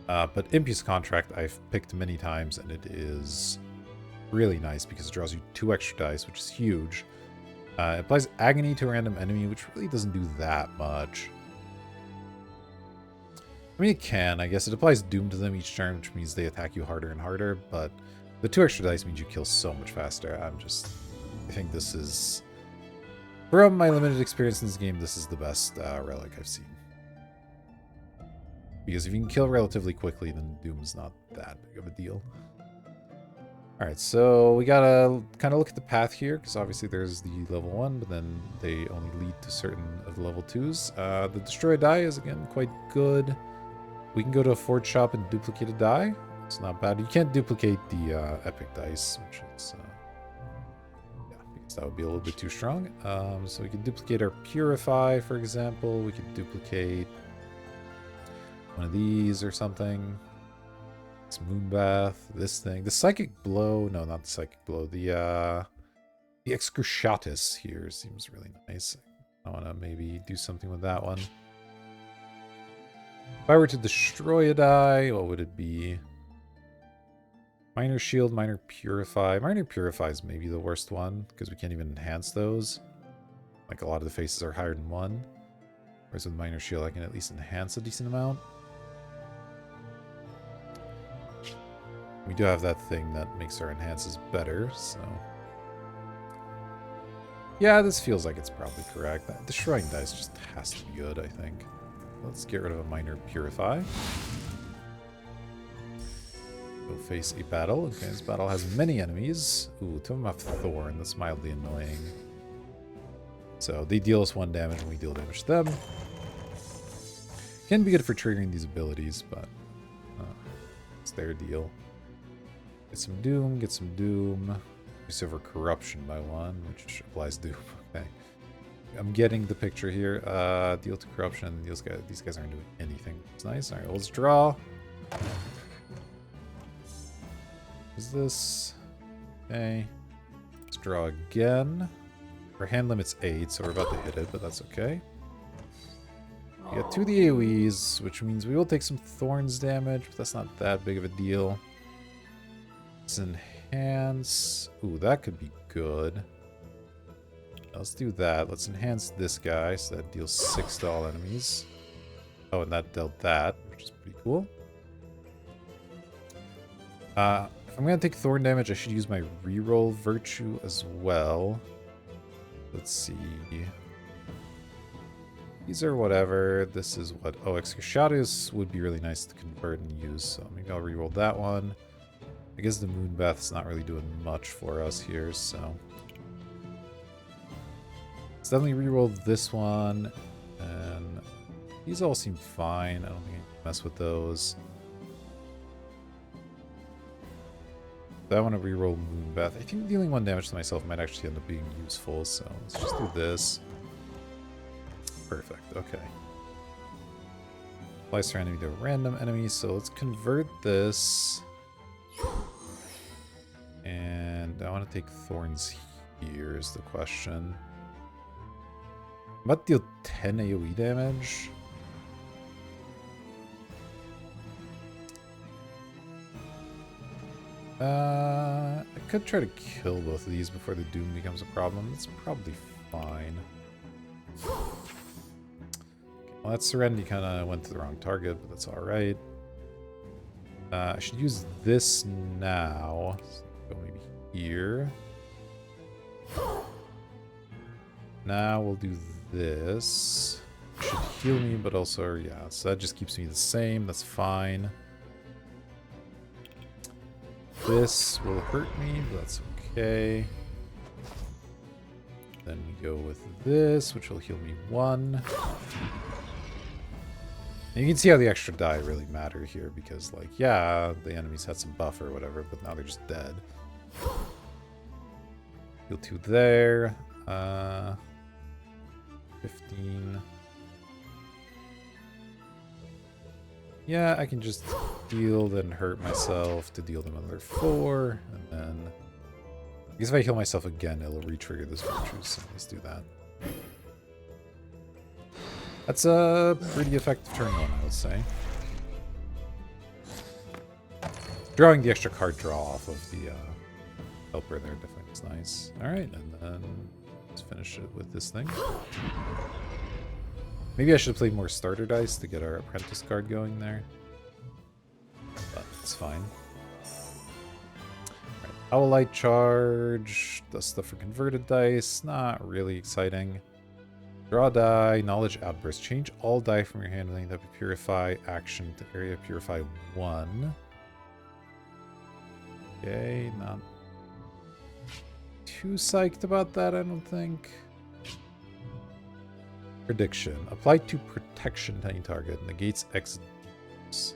But Impious Contract I've picked many times, and it is really nice because it draws you 2 extra dice, which is huge. It applies Agony to a random enemy, which really doesn't do that much. I mean, it can. I guess it applies Doom to them each turn, which means they attack you harder and harder, but the 2 extra dice means you kill so much faster. I think this is, from my limited experience in this game, this is the best relic I've seen. Because if you can kill relatively quickly, then Doom is not that big of a deal. Alright, so we gotta kind of look at the path here, because obviously there's the level 1, but then they only lead to certain of the level 2s. The Destroy die is, again, quite good. We can go to a Forge Shop and duplicate a die. It's not bad. You can't duplicate the Epic dice, which is... yeah, because that would be a little bit too strong. So we can duplicate our Purify, for example. We could duplicate one of these or something. This Moonbath, this thing. The Psychic Blow, no, not the Psychic Blow. The Excruciatus here seems really nice. I want to maybe do something with that one. If I were to destroy a die, what would it be? Minor Shield, Minor Purify. Minor Purify is maybe the worst one, because we can't even enhance those. Like, a lot of the faces are higher than 1. Whereas with Minor Shield, I can at least enhance a decent amount. We do have that thing that makes our enhances better, so... yeah, this feels like it's probably correct. The Shrine dice just has to be good, I think. Let's get rid of a Minor Purify. Go face a battle. Okay, this battle has many enemies. Ooh, 2 of them have Thorn. That's mildly annoying. So they deal us 1 damage and we deal damage to them. Can be good for triggering these abilities, but it's their deal. Get some Doom, get some Doom. Reduce over Corruption by 1, which applies Doom. Okay. I'm getting the picture here. Deal to Corruption. These guys aren't doing anything. It's nice. Alright, let's draw. Is this? Okay. Let's draw again. Our hand limit's 8, so we're about to hit it, but that's okay. We got 2 of the AoEs, which means we will take some Thorns damage, but that's not that big of a deal. Let's enhance. Ooh, that could be good. Let's do that. Let's enhance this guy, so that deals 6 to all enemies. Oh, and that dealt that, which is pretty cool. If I'm going to take Thorn damage, I should use my reroll Virtue as well. Let's see. These are whatever. This is what... oh, Excruciatus would be really nice to convert and use, so maybe I'll reroll that one. I guess the Moonbath's not really doing much for us here, so... let's definitely reroll this one, and these all seem fine. I don't think I can mess with those. I want to reroll Moonbath. I think dealing 1 damage to myself might actually end up being useful, so let's just do this. Perfect, okay. Apply Serenity to a random enemy. So let's convert this. And I want to take Thorns here is the question. I'm about to deal 10 AoE damage. I could try to kill both of these before the Doom becomes a problem. That's probably fine. Well, that Serenity kind of went to the wrong target, but that's alright. I should use this now. So go maybe here. Now we'll do this. Should heal me, but also, yeah, so that just keeps me the same. That's fine. This will hurt me, but that's okay. Then we go with this, which will heal me 1. And you can see how the extra die really matter here, because, like, yeah, the enemies had some buff or whatever, but now they're just dead. Heal 2 there. 15. Yeah, I can just heal, then hurt myself to deal them another 4, and then... I guess if I heal myself again, it'll re-trigger this virtue, so let's do that. That's a pretty effective turn 1, I would say. Drawing the extra card draw off of the helper there definitely was nice. Alright, and then let's finish it with this thing. Maybe I should have played more starter dice to get our apprentice card going there. But it's fine. Right. Owl Light Charge. Does stuff for converted dice. Not really exciting. Draw die. Knowledge Outburst. Change all die from your handling that purify action to area purify 1. Okay, not too psyched about that, I don't think. Prediction. Apply to protection to any target. Negates X debuffs.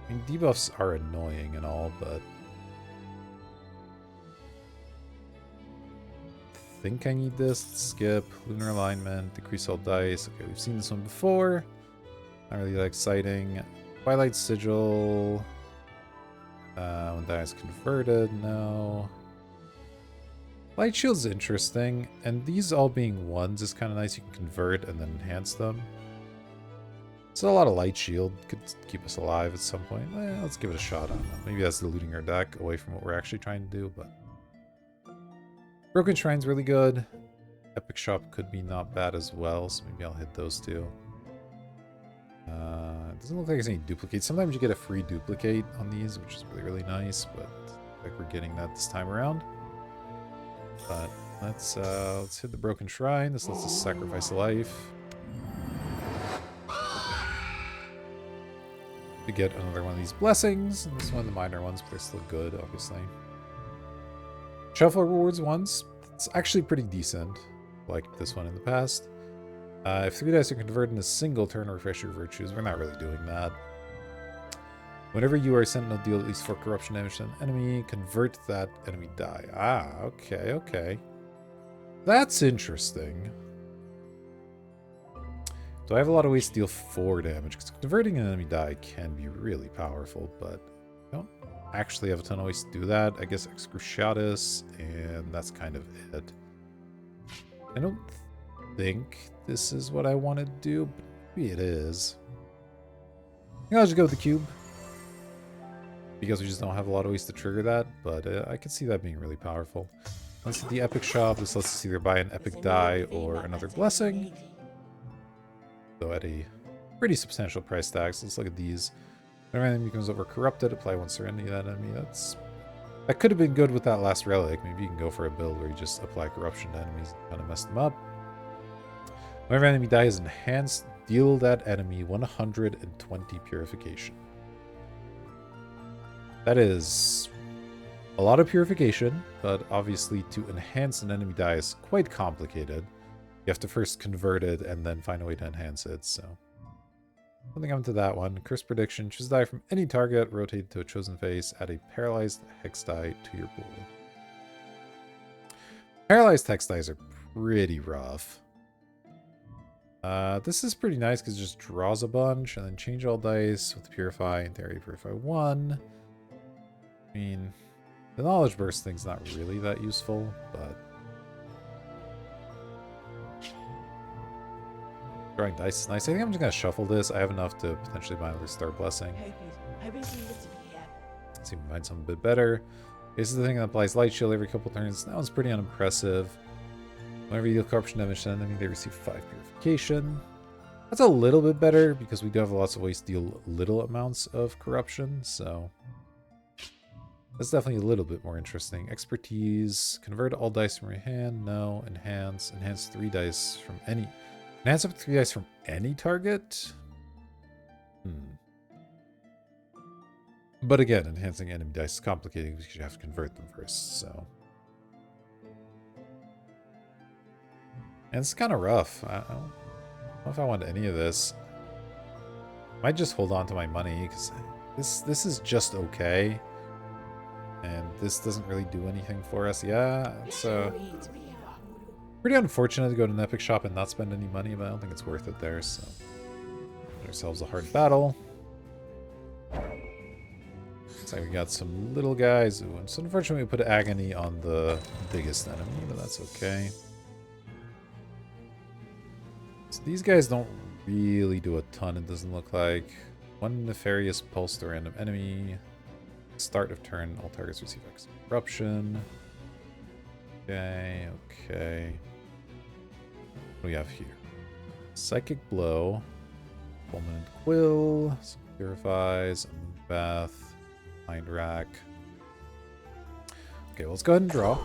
I mean, debuffs are annoying and all, but... I think I need this. Skip. Lunar Alignment. Decrease all dice. Okay, we've seen this one before. Not really that exciting. Twilight Sigil. When die is converted. No. Light Shield's interesting, and these all being 1s is kind of nice. You can convert and then enhance them. So a lot of Light Shield could keep us alive at some point. Let's give it a shot on that. Maybe that's diluting our deck away from what we're actually trying to do, but... Broken Shrine's really good. Epic Shop could be not bad as well, so maybe I'll hit those two. It doesn't look like there's any duplicates. Sometimes you get a free duplicate on these, which is really, really nice, but like we're getting that this time around. But let's hit the Broken Shrine. This lets us sacrifice a life to get another one of these blessings. And this is one of the minor ones, but they're still good, obviously. Shuffle rewards once. It's actually pretty decent, like this one in the past. If 3 dice are converted in a single turn to refresh your virtues, we're not really doing that. Whenever you are Sentinel, deal at least 4 corruption damage to an enemy, convert that enemy die. Ah, okay, okay. That's interesting. Do I have a lot of ways to deal 4 damage? Because converting an enemy die can be really powerful, but I don't actually have a ton of ways to do that. I guess Excruciatus, and that's kind of it. I don't think this is what I want to do, but maybe it is. I think I'll just go with the cube, because we just don't have a lot of ways to trigger that, but I could see that being really powerful. Let's hit the Epic Shop. This lets us either buy an Epic Die or another Blessing. So at a pretty substantial price tag. So let's look at these. Whenever an enemy becomes over corrupted, apply 1 Serenity to that enemy. That could have been good with that last relic. Maybe you can go for a build where you just apply corruption to enemies and kind of mess them up. Whenever an enemy die is enhanced, deal that enemy 120 purification. That is a lot of purification, but obviously to enhance an enemy die is quite complicated. You have to first convert it and then find a way to enhance it, so... I think I'm to that one. Curse Prediction. Choose a die from any target, rotate to a chosen face, add a paralyzed hex die to your pool. Paralyzed hex dies are pretty rough. This is pretty nice because it just draws a bunch and then change all dice with Purify and there you Purify 1. I mean, the Knowledge Burst thing's not really that useful, but... Drawing dice is nice. I think I'm just going to shuffle this. I have enough to potentially buy another Star Blessing. See if we can find something a bit better. This is the thing that applies Light Shield every couple turns. That one's pretty unimpressive. Whenever you deal corruption damage to an enemy, they receive 5 Purification. That's a little bit better because we do have lots of ways to deal little amounts of corruption, so... That's definitely a little bit more interesting. Expertise. Convert all dice from your hand. No. Enhance. Enhance 3 dice from any... Enhance up to 3 dice from any target? But again, enhancing enemy dice is complicated because you have to convert them first, so... And it's kind of rough. I don't know if I want any of this. I might just hold on to my money because this is just okay. And this doesn't really do anything for us. Yeah, it's pretty unfortunate to go to an epic shop and not spend any money, but I don't think it's worth it there, so... Get ourselves a hard battle. Looks like we got some little guys. Ooh, and so unfortunately we put Agony on the biggest enemy, but that's okay. So these guys don't really do a ton, it doesn't look like. 1 Nefarious Pulse to random enemy. Start of turn, all targets receive X corruption. Okay, okay. What do we have here? Psychic Blow. Fulminant Quill. Some Purifies. A Moonbath. Mind Rack. Okay, well, let's go ahead and draw.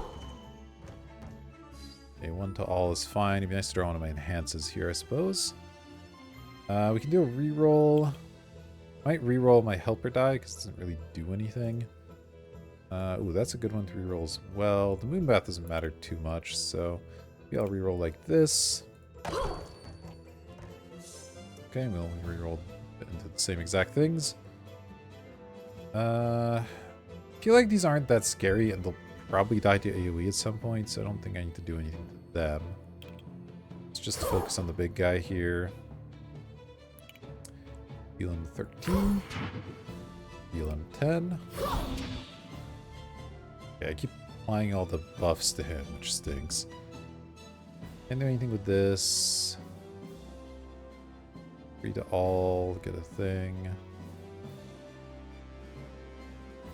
Okay, 1 to all is fine. It'd be nice to draw one of my enhances here, I suppose. We can do a reroll. Might reroll my helper die because it doesn't really do anything. Ooh, that's a good one to reroll as well. The Moonbath doesn't matter too much, so maybe I'll reroll like this. Okay, we'll reroll into the same exact things. I feel like these aren't that scary and they'll probably die to AoE at some point, so I don't think I need to do anything to them. Let's just focus on the big guy here. Heal him 13. Heal him 10. Okay, I keep applying all the buffs to him, which stinks. Can't do anything with this. Free to all, get a thing.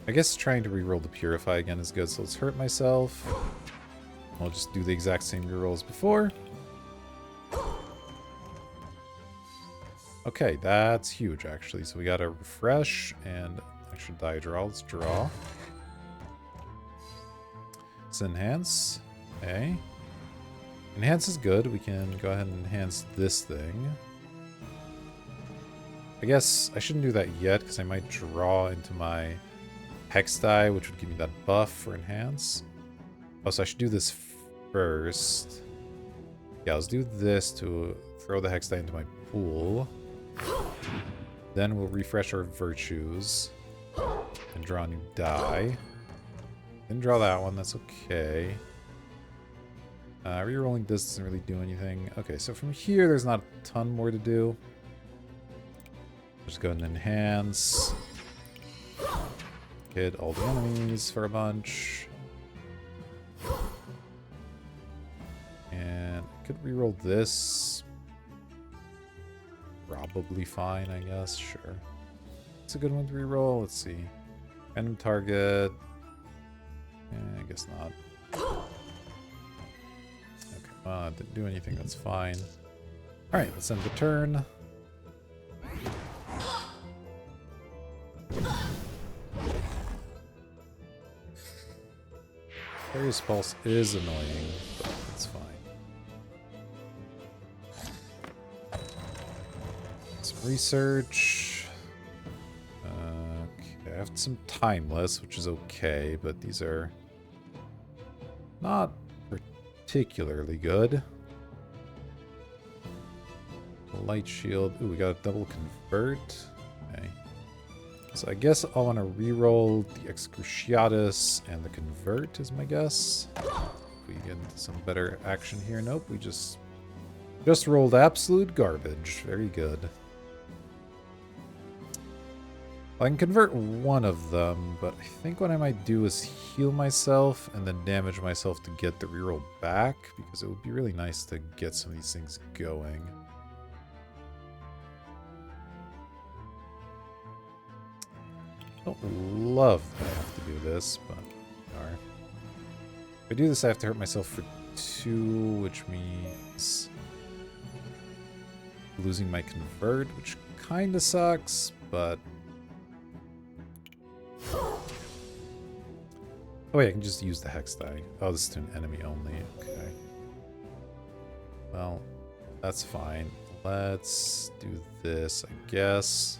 I guess trying to reroll the Purify again is good, so let's hurt myself. I'll just do the exact same reroll as before. Okay, that's huge, actually. So we got to refresh and actually die draw. Let's draw. Let's enhance. Okay. Enhance is good. We can go ahead and enhance this thing. I guess I shouldn't do that yet because I might draw into my Hex die, which would give me that buff for enhance. Oh, so I should do this first. Yeah, let's do this to throw the Hex die into my pool. Then we'll refresh our virtues and draw a new die. Didn't draw that one, that's okay. Rerolling this doesn't really do anything. Okay, so from here there's not a ton more to do. Just go ahead and enhance. Hit all the enemies for a bunch. And I could reroll this. Probably fine, I guess. Sure. It's a good one to reroll. Let's see. Random target. I guess not. Okay, well, it didn't do anything. That's fine. Alright, let's end the turn. Various Pulse is annoying, but it's fine. Some research. Okay, I have some Timeless, which is okay, but these are not particularly good. Light Shield. Ooh, we got a double convert. Okay. So I guess I want to reroll the Excruciatus and the Convert is my guess. If we get into some better action here. Nope, we just Just rolled absolute garbage. Very good. I can convert one of them, but I think what I might do is heal myself and then damage myself to get the reroll back, because it would be really nice to get some of these things going. I don't love that I have to do this, but alright. If I do this, I have to hurt myself for 2, which means losing my convert, which kind of sucks, but... Oh wait, I can just use the hex die. Oh, this is to an enemy only. Okay. Well, that's fine. Let's do this, I guess.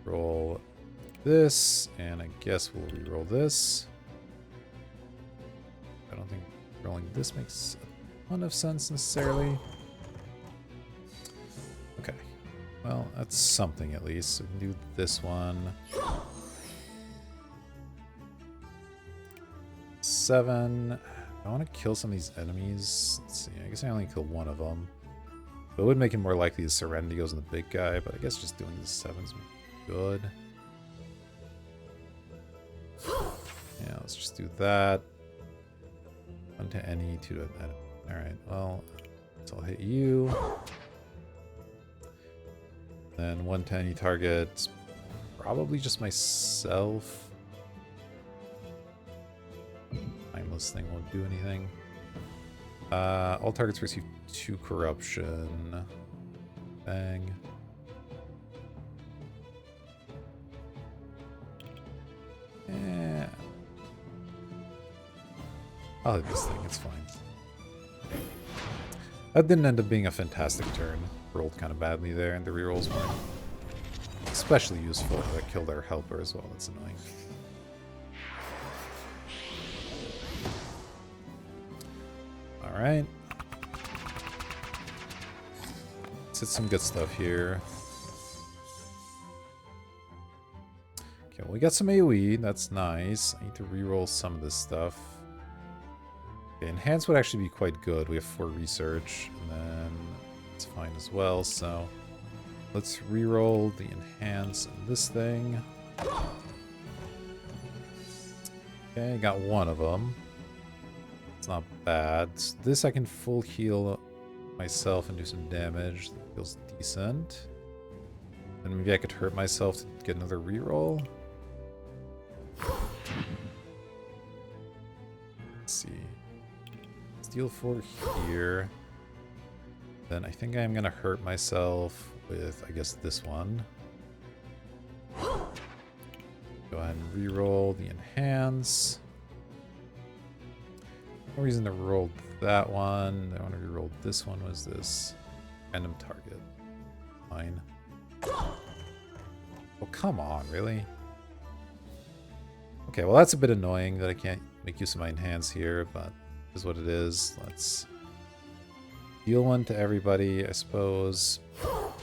Roll this, and I guess we'll re-roll this. I don't think rolling this makes a ton of sense necessarily. Okay. Well, that's something at least. So we can do this one. 7. I want to kill some of these enemies. Let's see. I guess I only kill one of them. But it would make it more likely the Serenity goes on the big guy. But I guess just doing the 7's good. Yeah, let's just do that. 1 to any, 2 to enemy. Alright, well, so I'll hit you. Then 1 to any target. Probably just myself. Timeless thing won't do anything. All targets receive 2 corruption. Bang. Yeah. I'll hit this thing, it's fine. That didn't end up being a fantastic turn. Rolled kind of badly there, and the rerolls weren't especially useful. That killed our helper as well, that's annoying. Alright. Let's hit some good stuff here. Okay, well, we got some AoE, that's nice. I need to reroll some of this stuff. Okay, Enhance would actually be quite good. We have 4 research, and then it's fine as well, so let's reroll the Enhance and this thing. Okay, got one of them. It's not bad. So this I can full heal myself and do some damage. That feels decent. And maybe I could hurt myself to get another reroll. Let's see. Steal 4 here. Then I think I'm gonna hurt myself with, I guess, this one. Go ahead and reroll the Enhance. No reason to roll that one. I want to reroll this one. Was this random target? Fine. Oh, come on, really? Okay, well, that's a bit annoying that I can't make use of my Enhance here, but is what it is. Let's deal one to everybody, I suppose. Oh,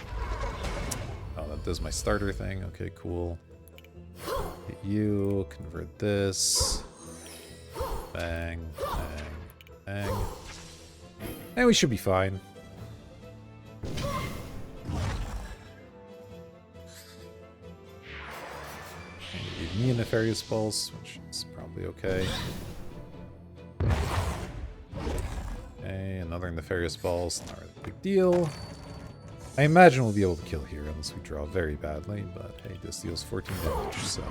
that does my starter thing. Okay, cool. Hit you, convert this. Bang, bang, bang. And we should be fine. Give me a Nefarious Pulse, which is probably okay. Okay, another Nefarious Pulse, not really a big deal. I imagine we'll be able to kill here unless we draw very badly, but hey, this deals 14 damage, so...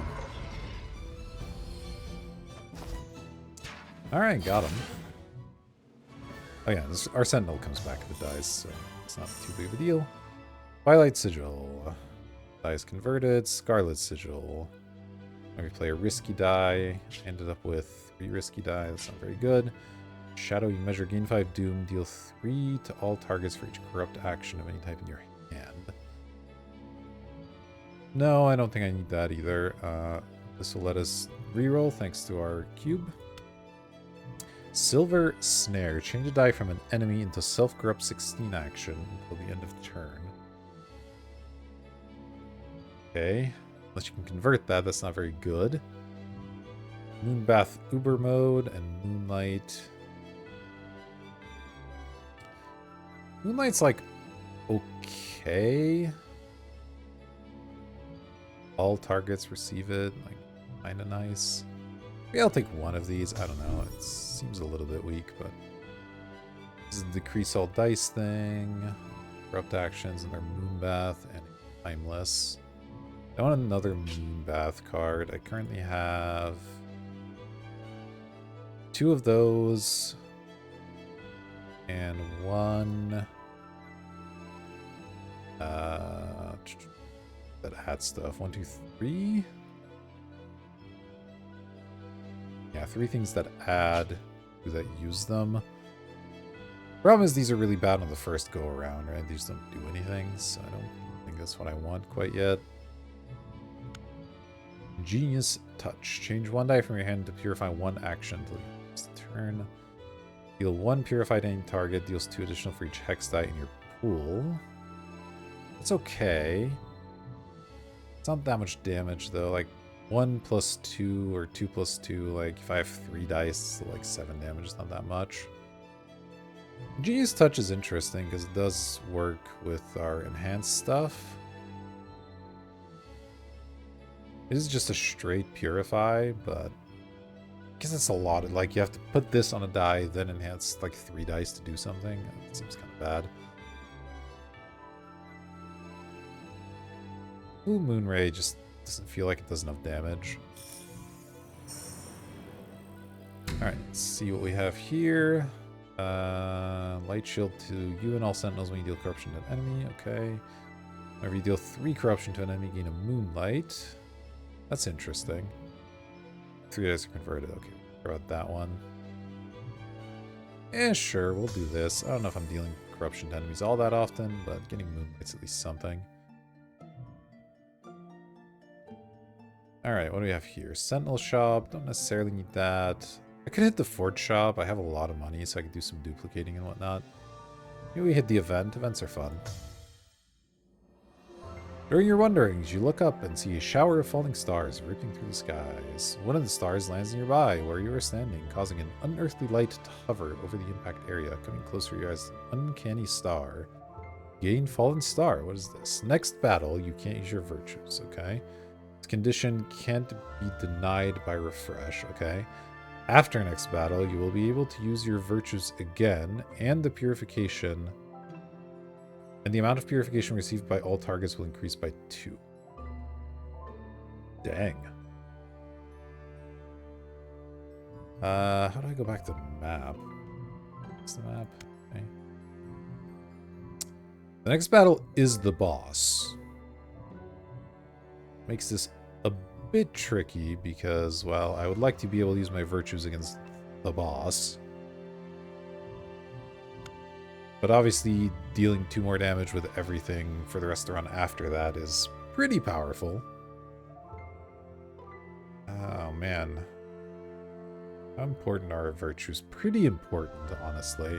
Alright, got him. Oh yeah, our Sentinel comes back if it dies, so it's not too big of a deal. Twilight Sigil. Dies converted. Scarlet Sigil. Maybe play a risky die. Ended up with 3 risky die. That's not very good. Shadow, you measure gain 5 doom. Deal 3 to all targets for each corrupt action of any type in your hand. No, I don't think I need that either. This will let us reroll thanks to our cube. Silver Snare. Change a die from an enemy into self-corrupt 16 action until the end of the turn. Okay. Unless you can convert that, that's not very good. Moonbath Uber mode and Moonlight. Moonlight's like okay. All targets receive it, like kind of nice. Maybe I'll take one of these. I don't know. It seems a little bit weak, but this is a decrease all dice thing. Corrupt actions and their Moonbath and Timeless. I want another Moonbath card. I currently have 2 of those and 1 that add stuff. 1, 2, 3. Yeah, 3 things that add, 2 that use them. Problem is these are really bad on the first go around, right? These don't do anything, so I don't think that's what I want quite yet. Genius Touch. Change 1 die from your hand to purify 1 action until you use the turn. Deal 1 purified to any target. Deals 2 additional for each hex die in your pool. It's okay. It's not that much damage though. Like 1 + 2 or 2 + 2. Like if I have 3 dice, like 7 damage is not that much. Genius Touch is interesting because it does work with our enhanced stuff. It is just a straight purify, but I guess it's a lot. Like you have to put this on a die, then enhance like 3 dice to do something. It seems kind of bad. Ooh, Moonray just doesn't feel like it does enough damage. Alright, let's see what we have here. Light shield to you and all sentinels when you deal corruption to an enemy. Okay. Whenever you deal 3 corruption to an enemy, gain a Moonlight. That's interesting. 3 dice are converted. Okay, what about that one? Eh, sure, we'll do this. I don't know if I'm dealing corruption to enemies all that often, but getting Moonlight's at least something. Alright, what do we have here? Sentinel Shop. Don't necessarily need that. I could hit the Fort Shop. I have a lot of money, so I could do some duplicating and whatnot. Maybe we hit the event. Events are fun. During your wanderings, you look up and see a shower of falling stars ripping through the skies. One of the stars lands nearby where you are standing, causing an unearthly light to hover over the impact area. Coming closer, you eyes an uncanny star. Gain Fallen Star. What is this? Next battle, you can't use your virtues, okay? This condition can't be denied by refresh, okay? After next battle, you will be able to use your virtues again, and the purification... And the amount of purification received by all targets will increase by 2. Dang. How do I go back to the map? What's the map? Okay. The next battle is the boss. Makes this a bit tricky because, well, I would like to be able to use my virtues against the boss. But obviously, dealing 2 more damage with everything for the rest of the run after that is pretty powerful. Oh, man. How important are our virtues? Pretty important, honestly.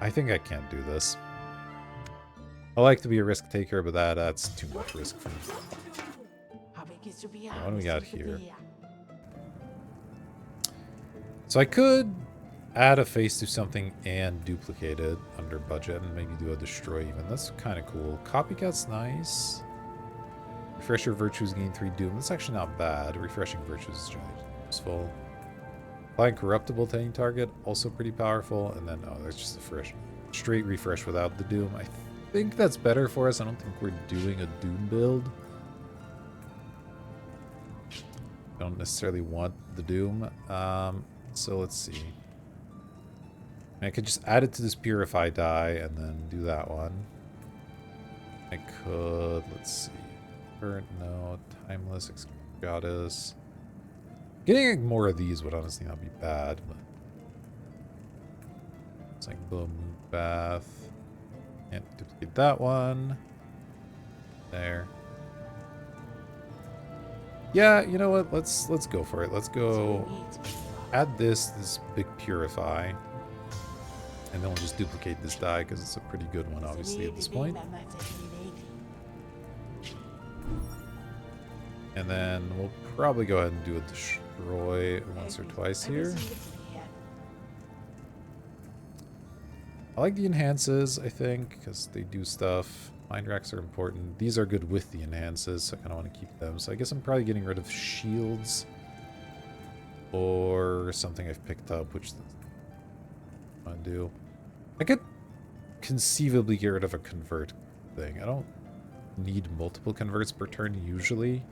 I think I can't do this. I like to be a risk taker, but that's too much risk for me. What do we got here? So I could add a face to something and duplicate it under budget and maybe do a destroy even. That's kind of cool. Copycat's nice. Refresh your virtues, gain 3 doom. That's actually not bad. Refreshing virtues is generally useful. Applying corruptible to any target, also pretty powerful. And then, oh, that's just a fresh, straight refresh without the doom. I think that's better for us. I don't think we're doing a doom build. Don't necessarily want the doom. So let's see. I could just add it to this purify die and then do that one. I could, let's see. Current, no. Timeless, Goddess. Getting more of these would honestly not be bad, but it's like boom, bath. Can't duplicate that one. There. Yeah, you know what? Let's go for it. Let's go add this big purify. And then we'll just duplicate this die because it's a pretty good one, obviously, at this point. And then we'll probably go ahead and do a destroy once or twice here. I like the enhances, I think, because they do stuff. Mind racks are important. These are good with the enhances, so I kind of want to keep them. So I guess I'm probably getting rid of shields. Or something I've picked up, which I want to do. I could conceivably get rid of a convert thing. I don't need multiple converts per turn usually.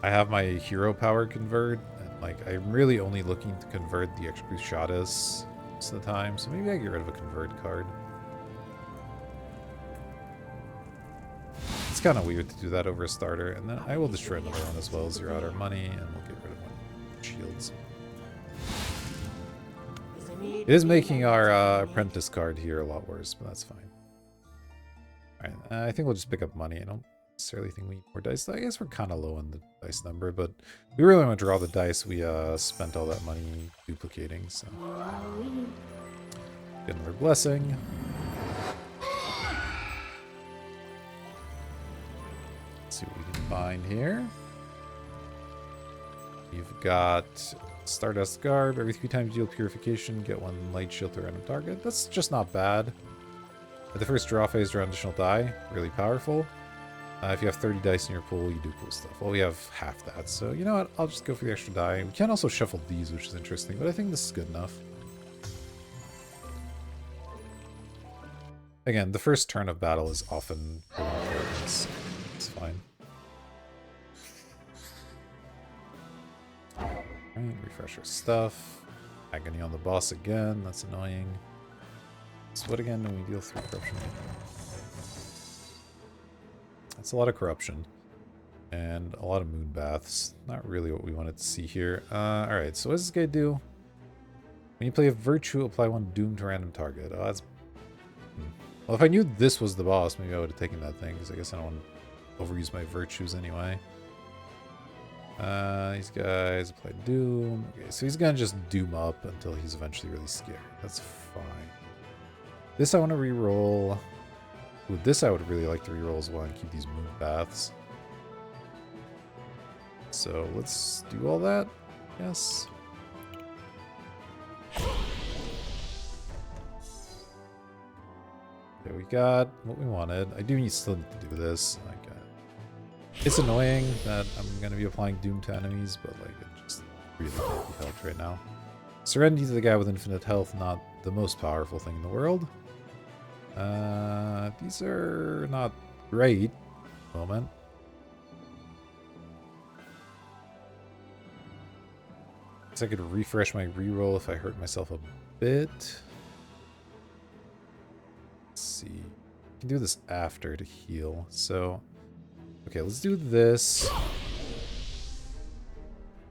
I have my hero power convert, and like I'm really only looking to convert the extra Cruciatus most of the time, so maybe I get rid of a convert card. It's kind of weird to do that over a starter, and then I will destroy another one as well, zero out our money, and we'll get rid of one shields. It is making our apprentice card here a lot worse, but that's fine. Alright, I think we'll just pick up money. I don't necessarily think we need more dice. I guess we're kind of low on the dice number, but we really want to draw the dice. We spent all that money duplicating, so. Get another blessing. Let's see what we can find here. You've got Stardust Garb. Every 3 times you deal Purification, get 1 light shield to a random target. That's just not bad. At the first draw phase, draw an additional die. Really powerful. If you have 30 dice in your pool, you do cool stuff. Well, we have half that, so you know what? I'll just go for the extra die. We can also shuffle these, which is interesting, but I think this is good enough. Again, the first turn of battle is often really important. It's fine. Alright, refresh our stuff. Agony on the boss again. That's annoying. So what again do we deal through corruption? That's a lot of corruption. And a lot of moon baths. Not really what we wanted to see here. Alright, so what does this guy do? When you play a virtue, apply 1 doom to a random target. Oh, that's... Well, if I knew this was the boss, maybe I would have taken that thing, because I guess I don't want to overuse my virtues anyway. These guys apply doom. Okay, so he's gonna just doom up until he's eventually really scared. That's fine. This I want to reroll. Ooh, this I would really like to reroll as well and keep these moon baths. So let's do all that. Yes. Okay, we got what we wanted. I do still need to do this. Like, it's annoying that I'm going to be applying Doom to enemies, but like it just really can't be helped right now. Serenity to the guy with infinite health, not the most powerful thing in the world. These are not great at the moment. Guess I could refresh my reroll if I hurt myself a bit. Let's see. I can do this after to heal. So, okay, let's do this.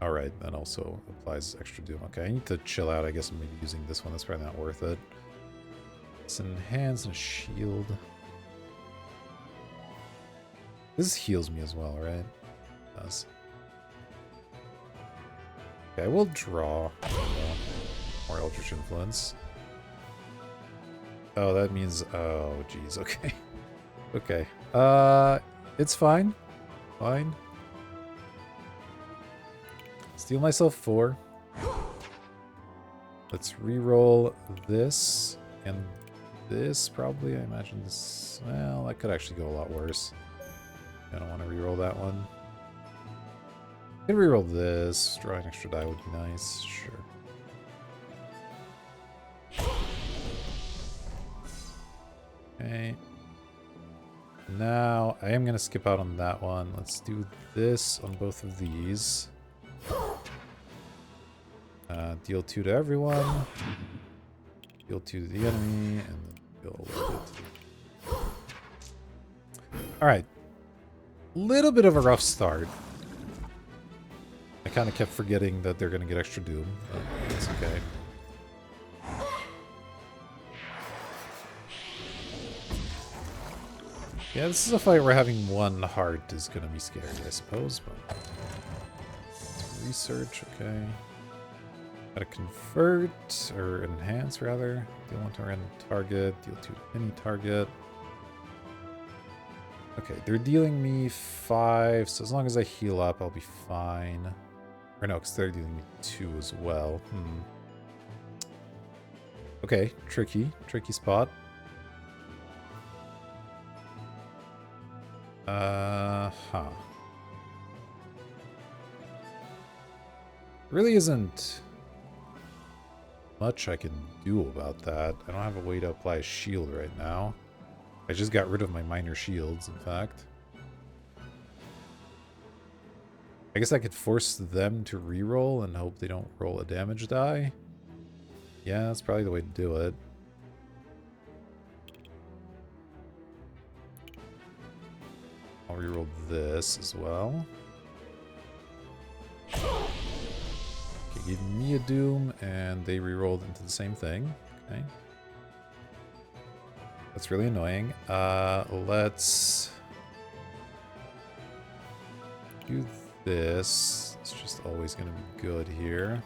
Alright, that also applies extra doom. Okay, I need to chill out. I guess I'm maybe using this one. That's probably not worth it. It's enhance and a shield. This heals me as well, right? It does. Okay, I will draw more Eldritch Influence. Oh, that means... Oh, geez, okay. Okay. It's fine. Fine. Steal myself 4. Let's re-roll this and this, probably. I imagine this... Well, that could actually go a lot worse. I don't want to re-roll that one. I can re-roll this. Drawing an extra die would be nice. Sure. Okay. Now, I am going to skip out on that one. Let's do this on both of these. Deal 2 to everyone. Deal 2 to the enemy. And then deal a little bit to the... Alright. Little bit of a rough start. I kind of kept forgetting that they're going to get extra doom. But it's okay. Yeah, this is a fight where having 1 heart is going to be scary, I suppose. But let's research, okay. Gotta convert, or enhance rather. Deal 1 to a random target, deal 2 to any target. Okay, they're dealing me 5, so as long as I heal up, I'll be fine. Or no, because they're dealing me 2 as well. Okay, tricky spot. Huh. Really isn't much I can do about that. I don't have a way to apply a shield right now. I just got rid of my minor shields, in fact. I guess I could force them to reroll and hope they don't roll a damage die. Yeah, that's probably the way to do it. I'll reroll this as well. Okay, gave me a doom, and they rerolled into the same thing. Okay. That's really annoying. Let's do this. It's just always going to be good here.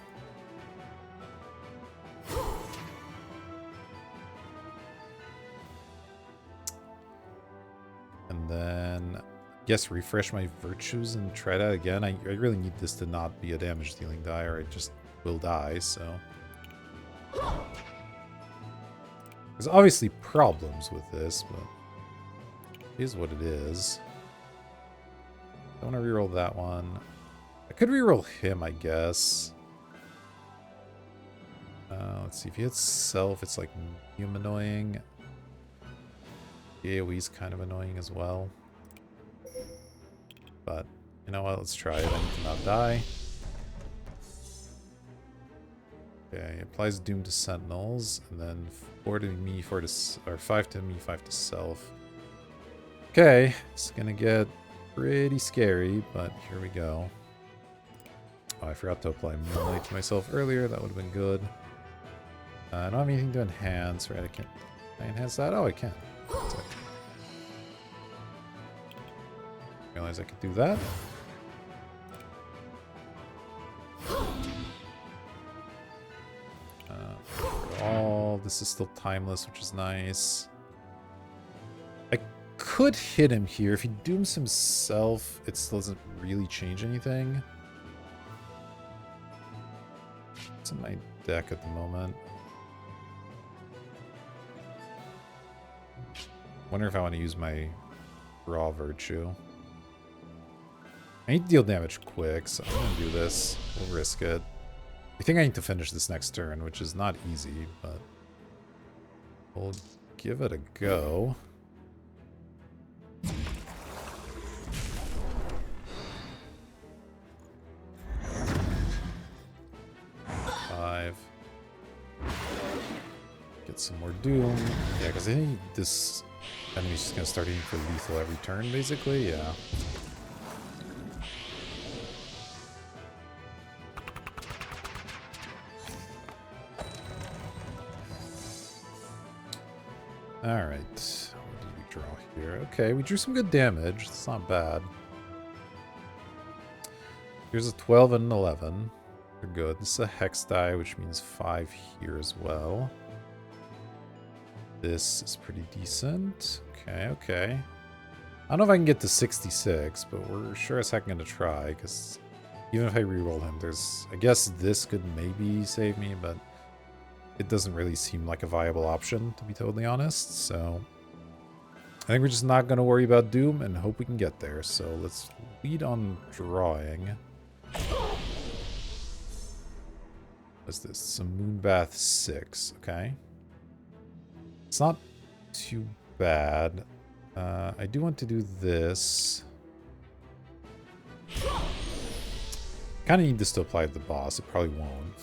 And then, I guess, refresh my virtues and try that again. I really need this to not be a damage dealing die, or I just will die, so. There's obviously problems with this, but it is what it is. I want to reroll that one. I could reroll him, I guess. Let's see, if he hits self, it's like medium annoying. The AoE's kind of annoying as well. But, you know what, let's try it. I need to not die. Okay, applies Doom to Sentinels, and then 4 to me, 4 to... or 5 to me, 5 to self. Okay, it's gonna get pretty scary, but here we go. Oh, I forgot to apply Moonlight to myself earlier. That would have been good. I don't have anything to enhance, right? I can't enhance that? Oh, I can. Realize I could do that. This is still timeless, which is nice. I could hit him here. If he dooms himself, it still doesn't really change anything. What's in my deck at the moment? Wonder if I want to use my raw virtue. I need to deal damage quick, so I'm going to do this. We'll risk it. I think I need to finish this next turn, which is not easy, but we'll give it a go. Five. Get some more doom. Yeah, because I think this enemy's just going to start hitting for lethal every turn, basically. Yeah. Alright, what did we draw here? Okay, we drew some good damage. It's not bad. Here's a 12 and an 11. They're good. This is a hex die, which means 5 here as well. This is pretty decent. Okay, okay. I don't know if I can get to 66, but we're sure as heck going to try, because even if I reroll him, there's... I guess this could maybe save me, but it doesn't really seem like a viable option, to be totally honest, so I think we're just not going to worry about Doom and hope we can get there. So let's lead on drawing. What's this? Some Moonbath 6, okay. It's not too bad. I do want to do this. Kind of need this to apply to the boss. It probably won't.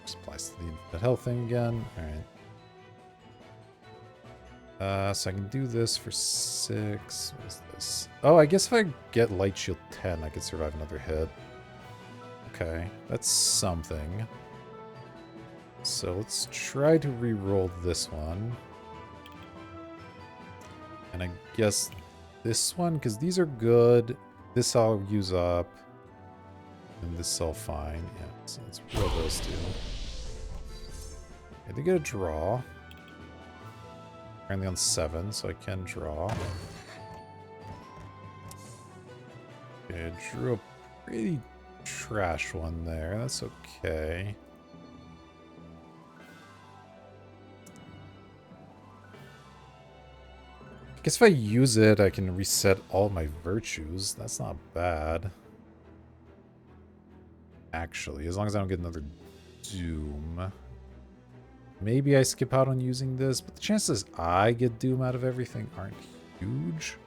Just applies to the infinite health thing again. Alright. So I can do this for 6. What is this? Oh, I guess if I get Light Shield 10, I could survive another hit. Okay, that's something. So let's try to re-roll this one. And I guess this one, because these are good. This I'll use up. And this is all fine. Yeah, so let's roll those two. I did get a draw. Currently on 7, so I can draw. Okay, I drew a pretty trash one there. That's okay. Guess if I use it, I can reset all my virtues. That's not bad. Actually, as long as I don't get another Doom. Maybe I skip out on using this, but the chances I get Doom out of everything aren't huge.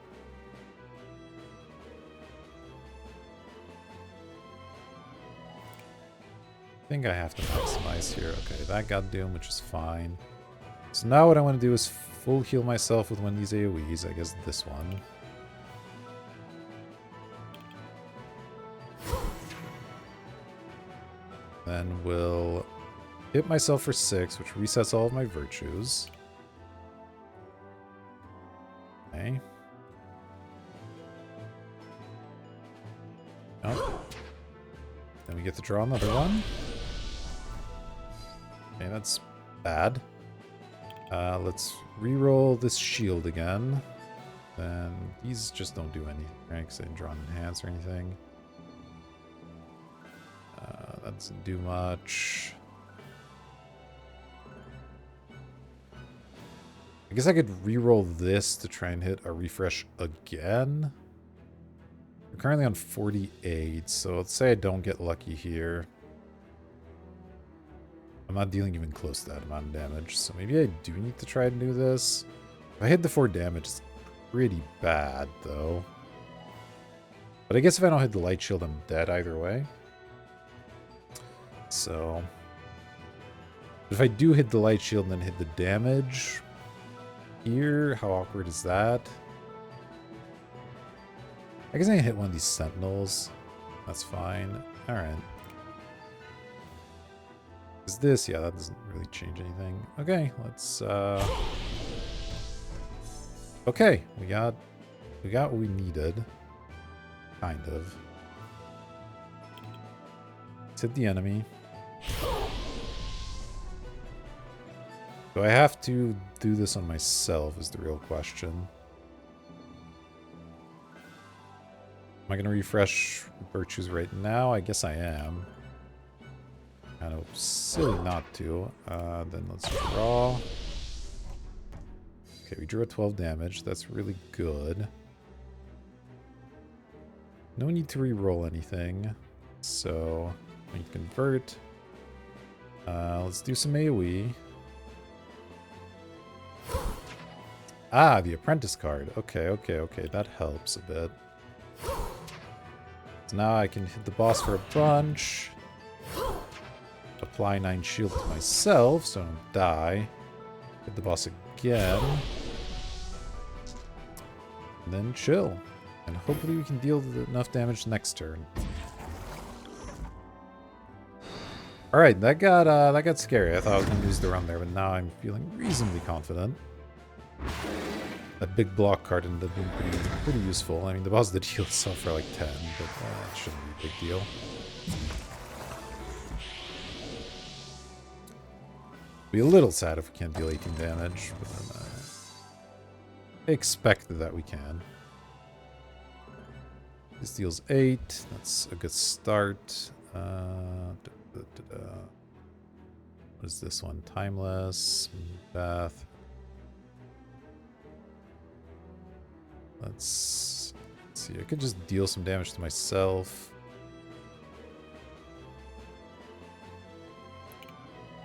I think I have to maximize here. Okay, that got Doom, which is fine. So now what I want to do is full heal myself with one of these AoEs. I guess this one. Then we'll hit myself for 6, which resets all of my virtues. Okay. Oh. Then we get to draw another one. Okay, that's bad. Let's reroll this shield again. Then these just don't do anything, right? Because I didn't draw an enhance or anything. That doesn't do much. I guess I could reroll this to try and hit a refresh again. I'm currently on 48, so let's say I don't get lucky here. I'm not dealing even close to that amount of damage, so maybe I do need to try and do this. If I hit the 4 damage, it's pretty bad, though. But I guess if I don't hit the light shield, I'm dead either way. So if I do hit the light shield and then hit the damage here, how awkward is that? I guess I can hit one of these sentinels. That's fine. Alright. Is this? Yeah, that doesn't really change anything. Okay, let's okay, we got what we needed. Kind of. Let's hit the enemy. Do I have to do this on myself is the real question. Am I going to refresh virtues right now? I guess I am. Kind of silly not to. Then let's draw. Okay, we drew a 12 damage. That's really good. No need to re-roll anything. So, we can convert. Let's do some AoE. Ah, the apprentice card. Okay, okay, okay. That helps a bit. So now I can hit the boss for a bunch. Apply 9 shield to myself so I don't die. Hit the boss again. And then chill. And hopefully we can deal enough damage next turn. Alright, that got scary. I thought I was going to lose the run there, but now I'm feeling reasonably confident. That big block card ended up being pretty useful. I mean, the boss did heal itself for like 10, but that shouldn't be a big deal. Be a little sad if we can't deal 18 damage, but then I expect that we can. This deals 8. That's a good start. What is this one? Timeless. Bath. Let's see. I could just deal some damage to myself.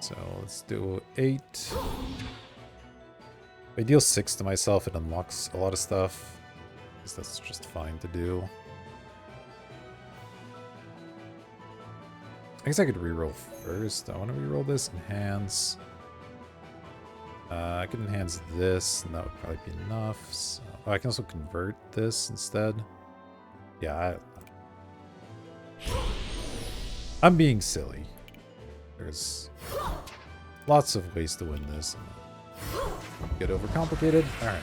So let's do 8. If I deal 6 to myself, it unlocks a lot of stuff. I guess that's just fine to do. I guess I could reroll first. I want to reroll this. Enhance. I could enhance this, and that would probably be enough. So, I can also convert this instead. Yeah, I'm being silly. There's lots of ways to win this. Get overcomplicated. Alright.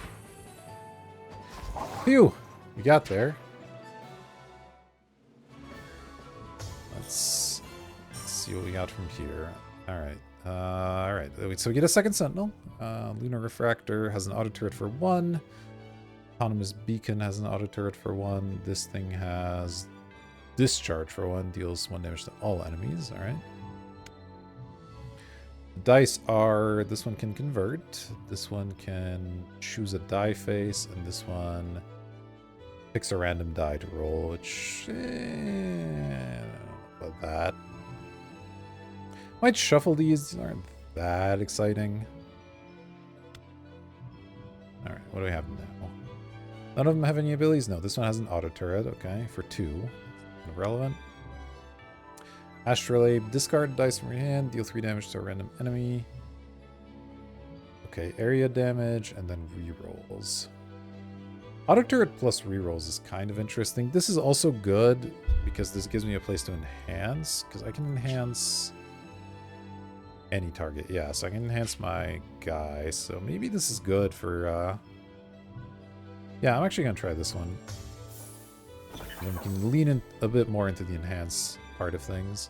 Phew! We got there. Let's see what we got from here. Alright. Alright. So we get a second sentinel. Lunar Refractor has an auto turret for 1. Autonomous Beacon has an auto turret for 1. This thing has Discharge for 1. Deals 1 damage to all enemies. Alright. Dice are, this one can convert, this one can choose a die face, and this one picks a random die to roll, which, I don't know about that. Might shuffle these aren't that exciting. Alright, what do we have now? None of them have any abilities? No, this one has an auto turret, okay, for 2. Irrelevant. Astrolabe, discard dice from your hand, deal 3 damage to a random enemy. Okay, area damage, and then rerolls. Auto turret plus rerolls is kind of interesting. This is also good because this gives me a place to enhance, because I can enhance any target. Yeah, so I can enhance my guy, so maybe this is good for... Yeah, I'm actually going to try this one. And then we can lean in a bit more into the enhance part of things.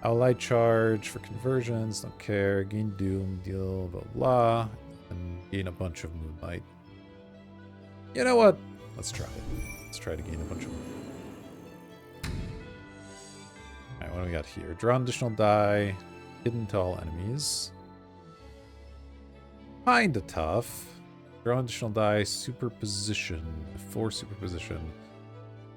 Light charge for conversions, don't care. Gain doom, deal blah blah, and gain a bunch of moonlight. You know what? Let's try it. Let's try to gain a bunch of moonlight. Alright, what do we got here? Draw an additional die, hidden to all enemies. Kinda tough. Draw an additional die, superposition. 4 superposition.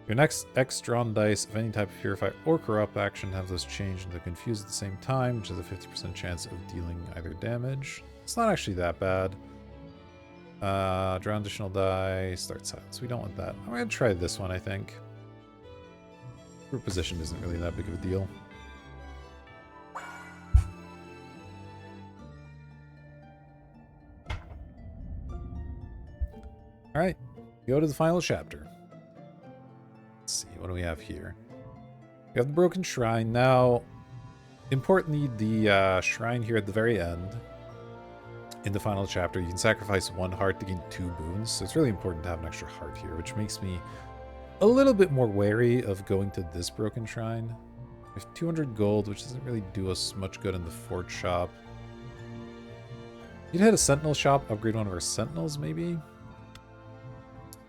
Your next X drawn dice of any type of Purify or Corrupt action have those changed into Confuse at the same time, which is a 50% chance of dealing either damage. It's not actually that bad. Draw an additional die, start silence. We don't want that. I'm going to try this one, I think. Group position isn't really that big of a deal. Alright, go to the final chapter. Let's see, what do we have here? We have the Broken Shrine. Now, importantly, the shrine here at the very end, in the final chapter, you can sacrifice 1 heart to gain 2 boons. So it's really important to have an extra heart here, which makes me a little bit more wary of going to this Broken Shrine. We have 200 gold, which doesn't really do us much good in the fort shop. You'd hit a sentinel shop, upgrade one of our sentinels, maybe?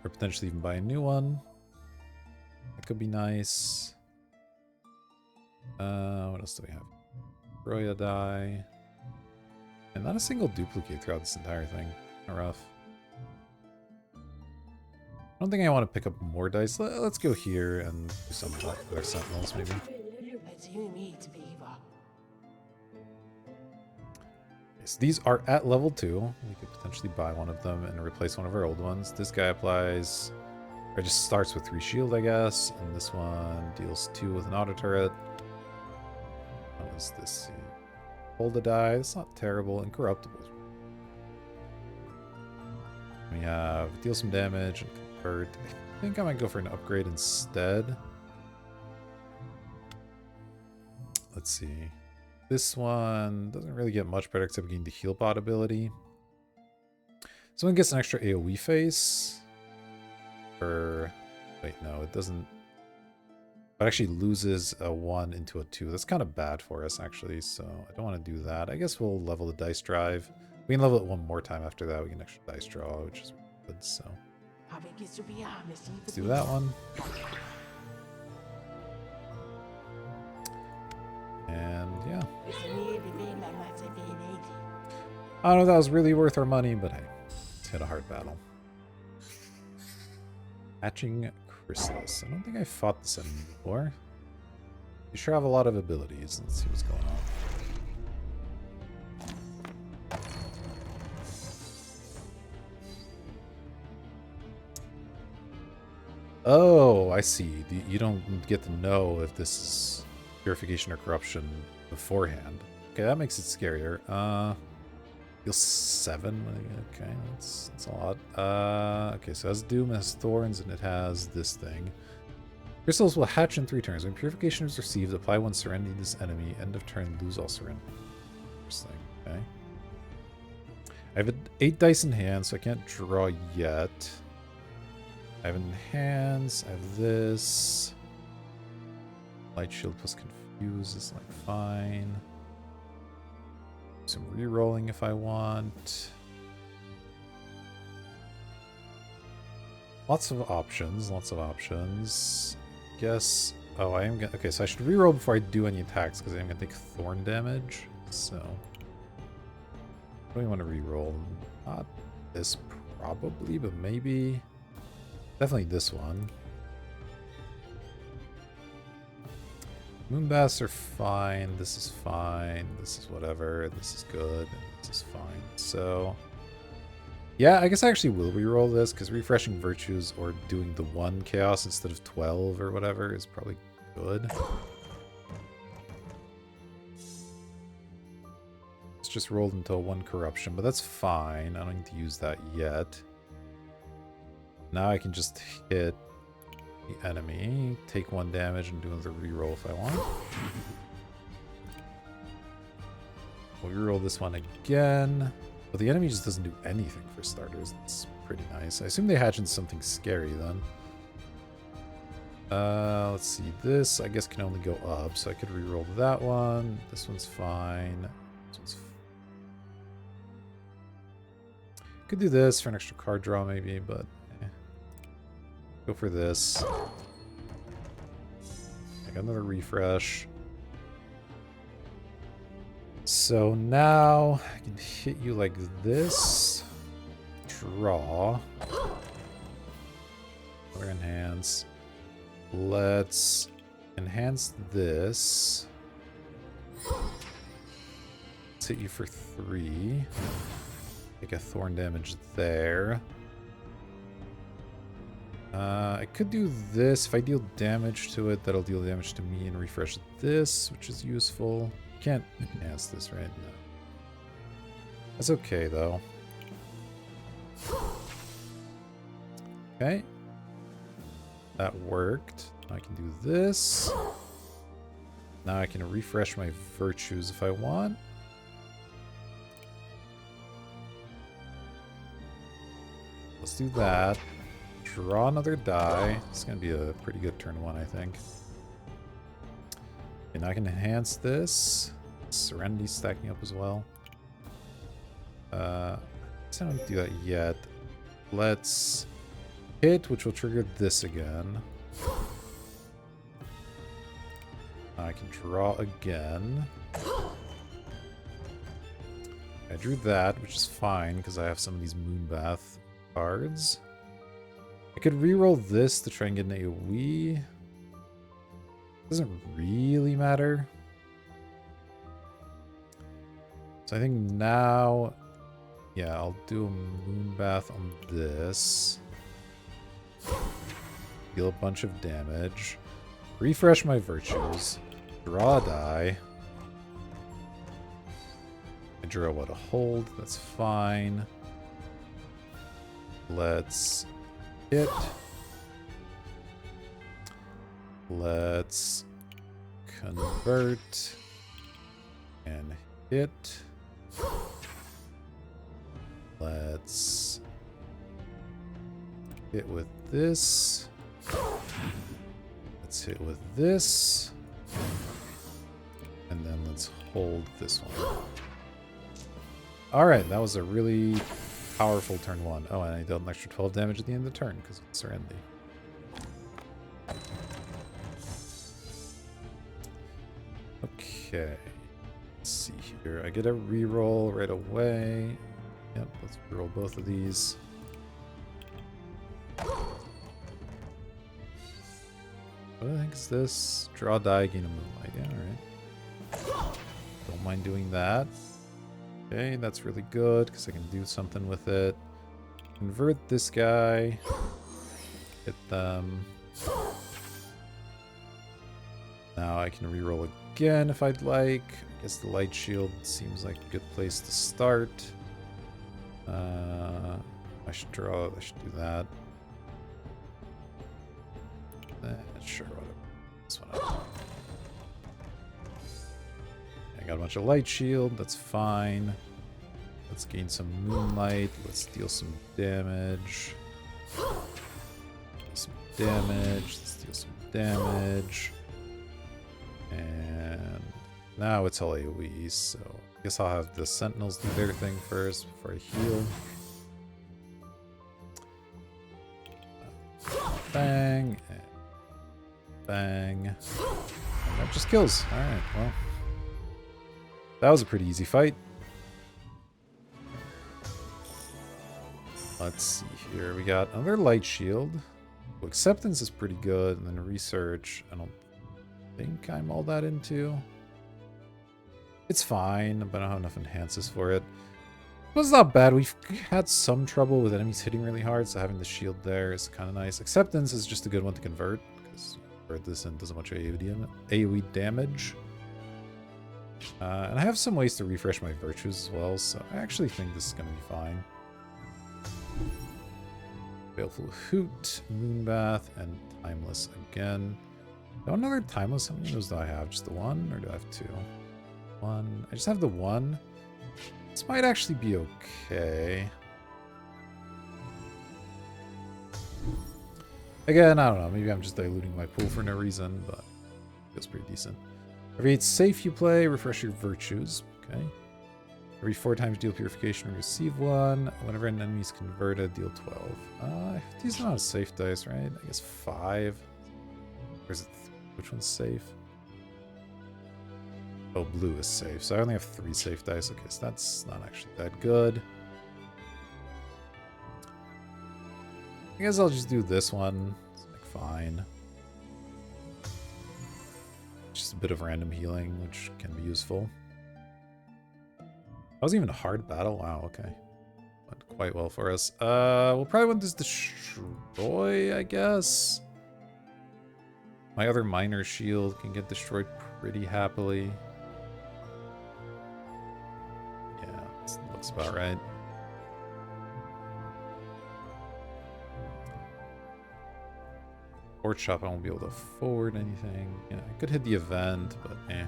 Or potentially even buy a new one. That could be nice. What else do we have? Roya die. And not a single duplicate throughout this entire thing. Kind of rough. I don't think I want to pick up more dice. Let's go here and do some with our sentinels, maybe. So these are at level 2. We could potentially buy one of them and replace one of our old ones. This guy applies... Or just starts with 3 shield, I guess. And this one deals 2 with an auto turret. What is this? Hold a die. It's not terrible. Incorruptible. We have deal some damage and convert. I think I might go for an upgrade instead. Let's see. This one doesn't really get much better except getting the heal bot ability. This one gets an extra AoE face. Or wait, no, it doesn't. It actually loses a 1 into a 2. That's kind of bad for us, actually, so I don't want to do that. I guess we'll level the dice drive. We can level it 1 more time after that. We can extra dice draw, which is good, so. Let's do that one. And yeah. I don't know if that was really worth our money, but hey, let's hit a hard battle. Hatching Chrysalis. I don't think I fought this enemy before. You sure have a lot of abilities. Let's see what's going on. Oh, I see. You don't get to know if this is purification or corruption beforehand. Okay, that makes it scarier. Deal 7. Okay, that's a lot. Okay, so it has Doom, it has Thorns, and it has this thing. Crystals will hatch in 3 turns. When purification is received, apply 1 serenity to this enemy. End of turn, lose all serenity. Interesting. Okay. I have 8 dice in hand, so I can't draw yet. I have enhance. I have this. Light shield plus confuse is like fine. Some re-rolling if I want. Lots of options, lots of options. Guess, oh, I am gonna, okay, so I should re-roll before I do any attacks because I am gonna take thorn damage, so. do we want to reroll? Not this probably, but maybe. Definitely this one. Moonbaths are fine. This is fine. This is whatever. This is good. This is fine. So, yeah, I guess I actually will reroll this because refreshing virtues or doing the 1 chaos instead of 12 or whatever is probably good. It's just rolled until 1 corruption, but that's fine. I don't need to use that yet. Now I can just hit the enemy, take 1 damage, and do another reroll if I want. We'll reroll this one again. But the enemy just doesn't do anything for starters. That's pretty nice. I assume they hatch into something scary then. Let's see. This, I guess, can only go up, so I could reroll that one. This one's fine. This one's could do this for an extra card draw maybe, but go for this. I got another refresh. So now I can hit you like this. Draw. Or enhance. Let's enhance this. Let's hit you for 3. Take a thorn damage there. I could do this. If I deal damage to it, that'll deal damage to me and refresh this, which is useful. Can't enhance this, right? No. That's okay, though. Okay. That worked. I can do this. Now I can refresh my virtues if I want. Let's do that. Draw another die. It's going to be a pretty good turn 1, I think. And I can enhance this. Serenity stacking up as well. I don't do that yet. Let's hit, which will trigger this again. I can draw again. I drew that, which is fine because I have some of these Moonbath cards. I could reroll this to try and get an AoE. Doesn't really matter. So I think now, yeah, I'll do a Moonbath on this. Deal a bunch of damage. Refresh my virtues. Draw a die. I draw what, a hold? That's fine. Let's hit. Let's convert and hit. Let's hit with this. Let's hit with this. And then let's hold this one. Alright, that was a really powerful turn 1. Oh, and I dealt an extra 12 damage at the end of the turn because of Serenity. Okay. Let's see here. I get a reroll right away. Yep, let's reroll both of these. What the heck is this? Draw die, gain a moonlight. Yeah, alright. Don't mind doing that. Okay, that's really good because I can do something with it. Convert this guy. Hit them. Now I can reroll again if I'd like. I guess the light shield seems like a good place to start. I should draw. I should do that. Sure, whatever. This one up. I got a bunch of light shield. That's fine. Let's gain some moonlight. Let's deal some damage. Some damage. Let's deal some damage. And now it's all AoE, so I guess I'll have the Sentinels do their thing first before I heal. Bang. And bang. And that just kills. Alright, well. That was a pretty easy fight. Let's see here. We got another light shield. Acceptance is pretty good, and then research, I don't think I'm all that into. It's fine, but I don't have enough enhances for it. It was not bad. We've had some trouble with enemies hitting really hard, so having the shield there is kind of nice. Acceptance is just a good one to convert, because you convert this and does a bunch of AoE damage. And I have some ways to refresh my virtues as well, so I actually think this is going to be fine. Baleful Hoot, Moonbath, and Timeless again. Oh, another Timeless. How many of those do I have? Just the one, or do I have two? One. I just have the one. This might actually be okay. Again, I don't know. Maybe I'm just diluting my pool for no reason, but it feels pretty decent. Every 8 safe you play, refresh your virtues. Okay. Every 4 times deal purification, receive 1. Whenever an enemy is converted, deal 12. These are not safe dice, right? I guess 5. Or is it which one's safe? Oh, blue is safe. So I only have 3 safe dice. Okay, so that's not actually that good. I guess I'll just do this one. It's like fine. Just a bit of random healing, which can be useful. That wasn't even a hard battle. Wow, okay. Went quite well for us. We'll probably want this destroy, I guess. My other minor shield can get destroyed pretty happily. Yeah, this looks about right. Forward shop, I won't be able to forward anything. Yeah, I could hit the event, but eh.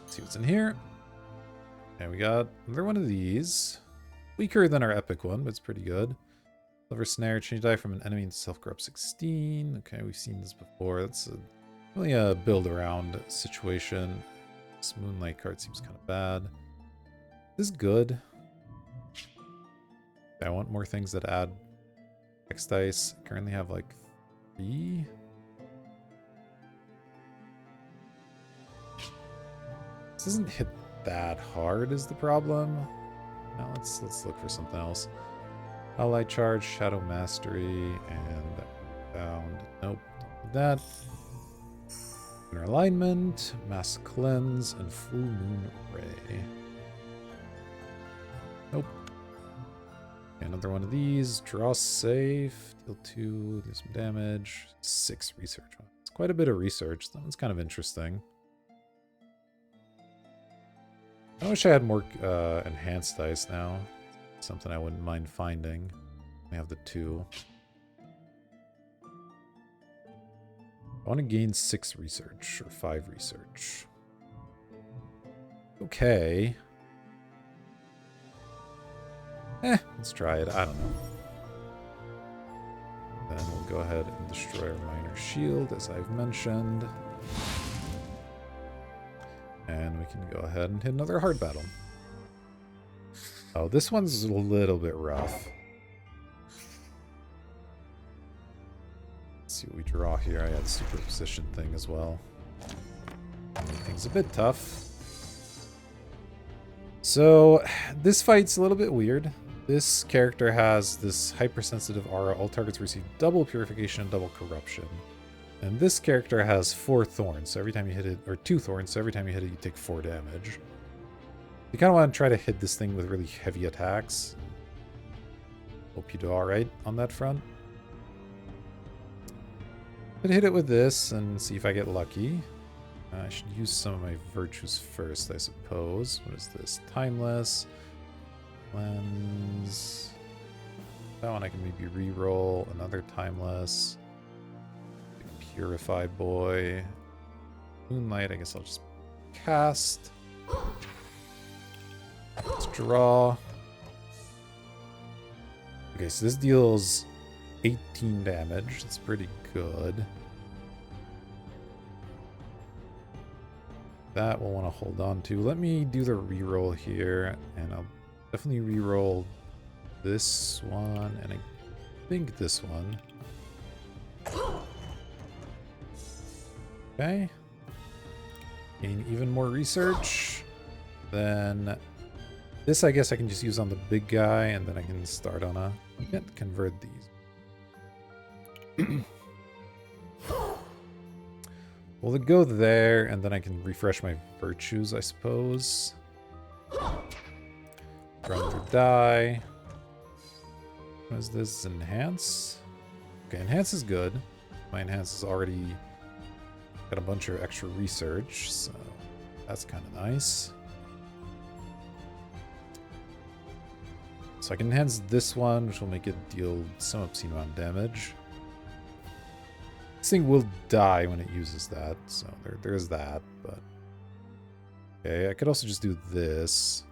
See what's in here. And we got another one of these. Weaker than our epic one, but it's pretty good. Silver Snare, change die from an enemy into self-corrupt 16. Okay, we've seen this before. That's really a build around situation. This Moonlight card seems kind of bad. This is good. I want more things that add X dice. I currently have like 3. This doesn't hit that hard is the problem. Now let's look for something else. Ally Charge, Shadow Mastery, and Bound. Nope, don't need that. Inner Alignment, Mass Cleanse, and Full Moon Ray. Nope. Okay, another one of these. Draw safe. Deal 2. Do some damage. 6 research. It's quite a bit of research. That one's kind of interesting. I wish I had more enhanced dice now. Something I wouldn't mind finding. I have the 2. I want to gain 6 research or 5 research. Okay. Let's try it. I don't know. Then we'll go ahead and destroy our minor shield, as I've mentioned. And we can go ahead and hit another hard battle. Oh, this one's a little bit rough. Let's see what we draw here. I had the superposition thing as well. Make things a bit tough. So, this fight's a little bit weird. This character has this hypersensitive aura. All targets receive double purification and double corruption. And this character has 4 thorns, so every time you hit it, or 2 thorns, so every time you hit it, you take 4 damage. You kind of want to try to hit this thing with really heavy attacks. Hope you do alright on that front. Could hit it with this and see if I get lucky. I should use some of my virtues first, I suppose. What is this? Timeless. Cleanse. That one I can maybe re-roll. Another Timeless. Purify Boy. Moonlight, I guess I'll just cast. Let's draw. Okay, so this deals 18 damage. That's pretty good. That we'll want to hold on to. Let me do the reroll here, and I'll definitely reroll this one, and I think this one. Okay. Gain even more research. Then This, I guess I can just use on the big guy, and then I can start on a... You can't convert these. Well, they go there, and then I can refresh my virtues, I suppose. Run through die. What is this? Enhance? Okay, enhance is good. My enhance is already got a bunch of extra research, so that's kind of nice. So I can enhance this one, which will make it deal some obscene amount of damage. This thing will die when it uses that, so there's that, but... Okay, I could also just do this.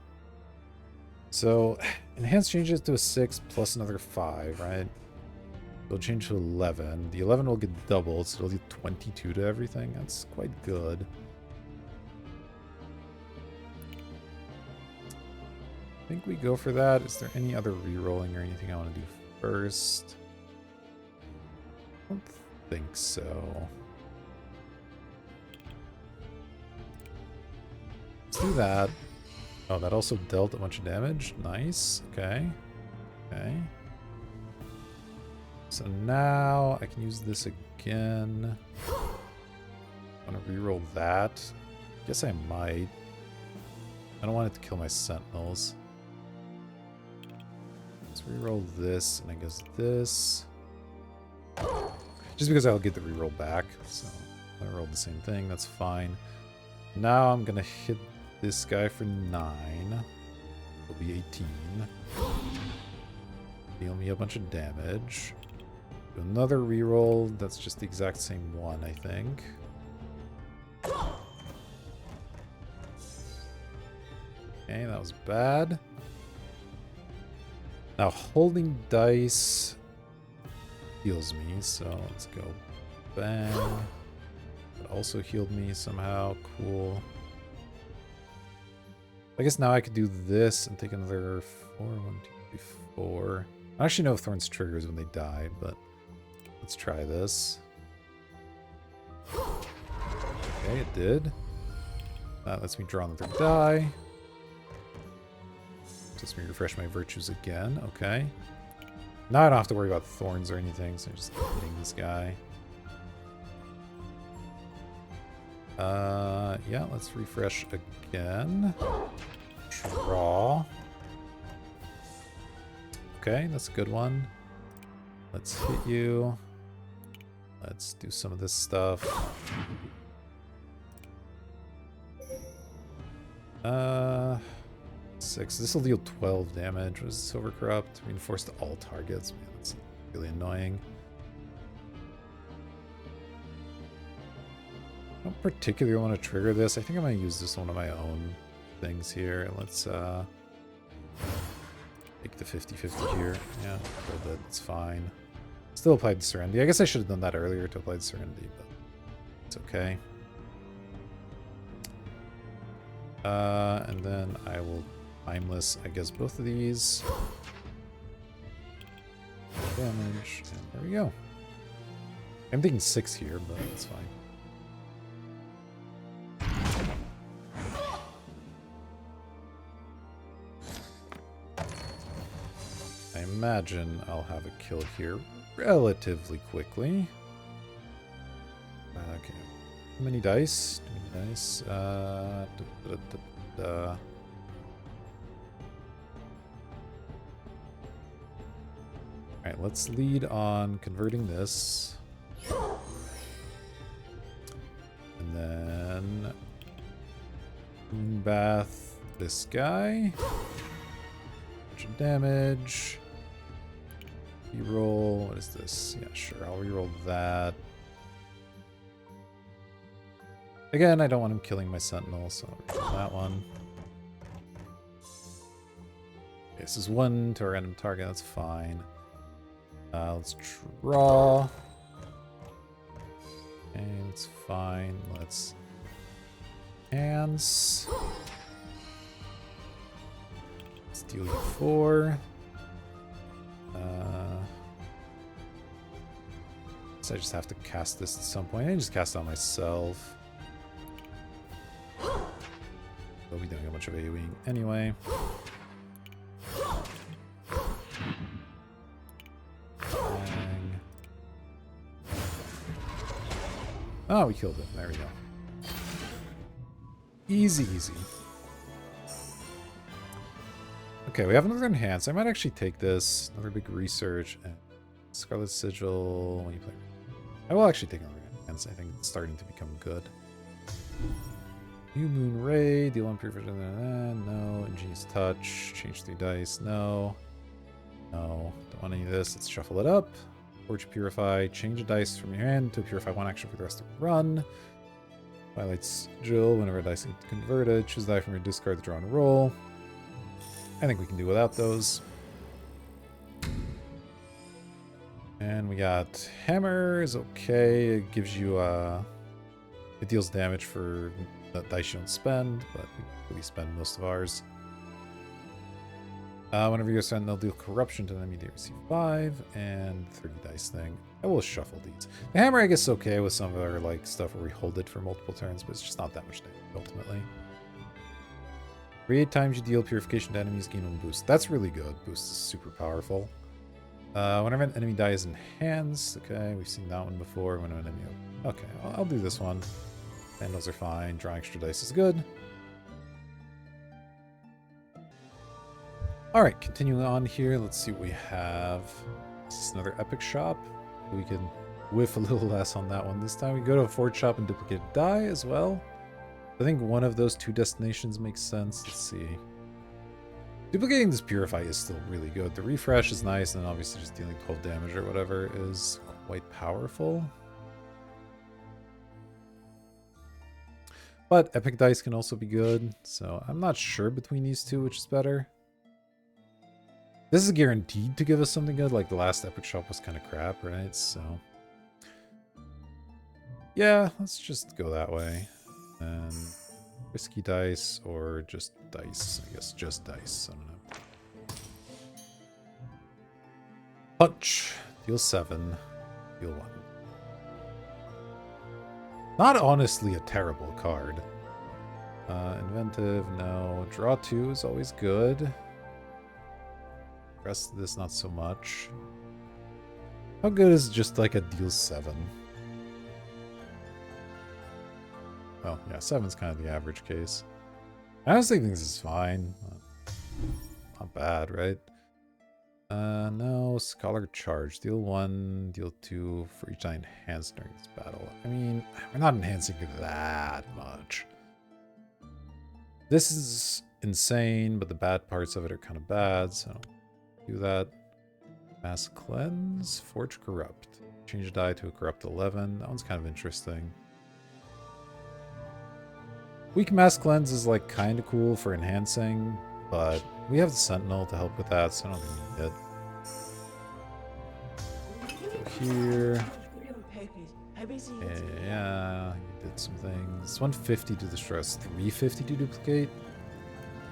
So, enhance changes to a 6 plus another 5, right? It'll change to 11. The 11 will get doubled, so it'll do 22 to everything. That's quite good. I think we go for that. Is there any other re-rolling or anything I want to do first? I don't think so. Let's do that. Oh, that also dealt a bunch of damage. Nice. Okay. Okay. So now I can use this again. I'm gonna re-roll that. Guess I might. I don't want it to kill my sentinels. Let's re-roll this, and I guess this. Just because I'll get the re-roll back. So I rolled the same thing, that's fine. Now I'm gonna hit this guy for 9. It'll be 18. Deal me a bunch of damage. Do another reroll. That's just the exact same one, I think. Okay, that was bad. Now, holding dice heals me, so let's go. Bang. It also healed me somehow. Cool. I guess now I could do this and take another 4. 1, 2, 3, 4. I don't actually know if Thorns triggers when they die, but let's try this. Okay, it did. That lets me draw another die. Lets me refresh my virtues again. Okay. Now I don't have to worry about thorns or anything, so I'm just hitting this guy. Yeah, let's refresh again. Draw. Okay, that's a good one. Let's hit you. Let's do some of this stuff. 6. This will deal 12 damage. Was Silver Corrupt? Reinforced to all targets. Man, that's really annoying. I don't particularly want to trigger this. I think I'm going to use this on one of my own things here. Let's take the 50-50 here. Yeah, a little bit. It's fine. Still applied Serenity. I guess I should have done that earlier to apply Serenity, but it's okay. And then I will timeless, I guess, both of these. Damage, and there we go. I'm thinking 6 here, but it's fine. I imagine I'll have a kill here relatively quickly. Okay. How many dice? Too many dice. Alright, let's lead on converting this. And then Moonbath this guy. Bunch of damage. Reroll. What is this? Yeah, sure. I'll reroll that. Again, I don't want him killing my sentinel, so I'll reroll that one. Okay, this is 1 to a random target. That's fine. Let's draw. And it's fine. Let's hands. Let's deal you 4. So I just have to cast this at some point. I can just cast it on myself. I'll be doing a bunch of AoEing anyway. Oh, we killed it. There we go. Easy, easy. Okay, we have another enhance. I might actually take this. Another big research. And Scarlet Sigil. When you play, I will actually take another enhance. I think it's starting to become good. New Moon Ray. Deal 1 purification. No. Ingenious Touch. Change 3 dice. No. No. Don't want any of this. Let's shuffle it up. Forge Purify. Change a dice from your hand to purify 1 action for the rest of the run. Twilight Sigil. Whenever a dice is converted, choose a die from your discard to draw and roll. I think we can do without those. And we got Hammer is okay. It gives you it deals damage for the dice you don't spend, but we spend most of ours. Whenever you spend, they'll deal corruption to an enemy, they receive 5 and 30 dice thing. I will shuffle these. The Hammer, I guess, is okay with some of our like stuff where we hold it for multiple turns, but it's just not that much damage ultimately. 8 times you deal purification to enemies, gain 1 boost. That's really good. Boost is super powerful. Whenever an enemy dies in hands, okay, we've seen that one before. When an enemy, okay, I'll do this one. Vandals are fine. Drawing extra dice is good. All right, continuing on here. Let's see what we have. This is another epic shop. We can whiff a little less on that one this time. We go to a forge shop and duplicate a die as well. I think one of those 2 destinations makes sense. Let's see. Duplicating this Purify is still really good. The refresh is nice, and obviously just dealing 12 damage or whatever is quite powerful. But Epic Dice can also be good, so I'm not sure between these two which is better. This is guaranteed to give us something good, like the last Epic Shop was kind of crap, right? So yeah, let's just go that way. And risky dice or just dice. I guess just dice. I don't know. Punch. Deal 7. Deal 1. Not honestly a terrible card. Inventive, no. Draw 2 is always good. Rest of this, not so much. How good is just like a deal 7? Well, yeah, 7's kind of the average case. I honestly think this is fine. Not bad, right? No, Scholar Charge. Deal 1, deal 2 for each die enhanced during this battle. I mean, we're not enhancing that much. This is insane, but the bad parts of it are kind of bad, so do that. Mass Cleanse, Forge Corrupt. Change a die to a Corrupt 11. That one's kind of interesting. Weak Mass Cleanse is like kind of cool for enhancing, but we have the Sentinel to help with that, so I don't think we need it. Go here. Yeah, you did some things. 150 to destroy, 350 to duplicate.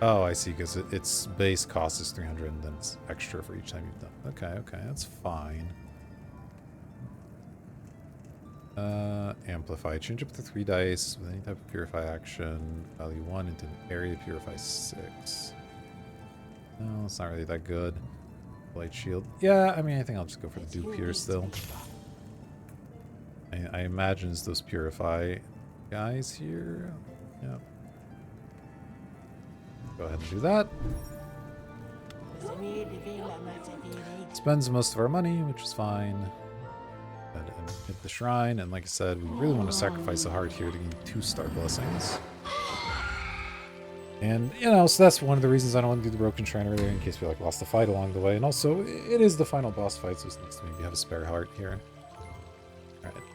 Oh, I see, because its base cost is 300 and then it's extra for each time you've done. Okay, okay, that's fine. Amplify. Change up to 3 dice with any type of purify action. Value 1 into an area, purify 6. No, it's not really that good. Light shield. Yeah, I mean, I think I'll just go for the dupe here still. I imagine it's those purify guys here. Yep. Go ahead and do that. Spends most of our money, which is fine. Go ahead and hit the shrine, and like I said, we really want to sacrifice a heart here to gain 2 star blessings. And, you know, so that's one of the reasons I don't want to do the broken shrine earlier, in case we like lost the fight along the way. And also, it is the final boss fight, so it's nice to maybe have a spare heart here.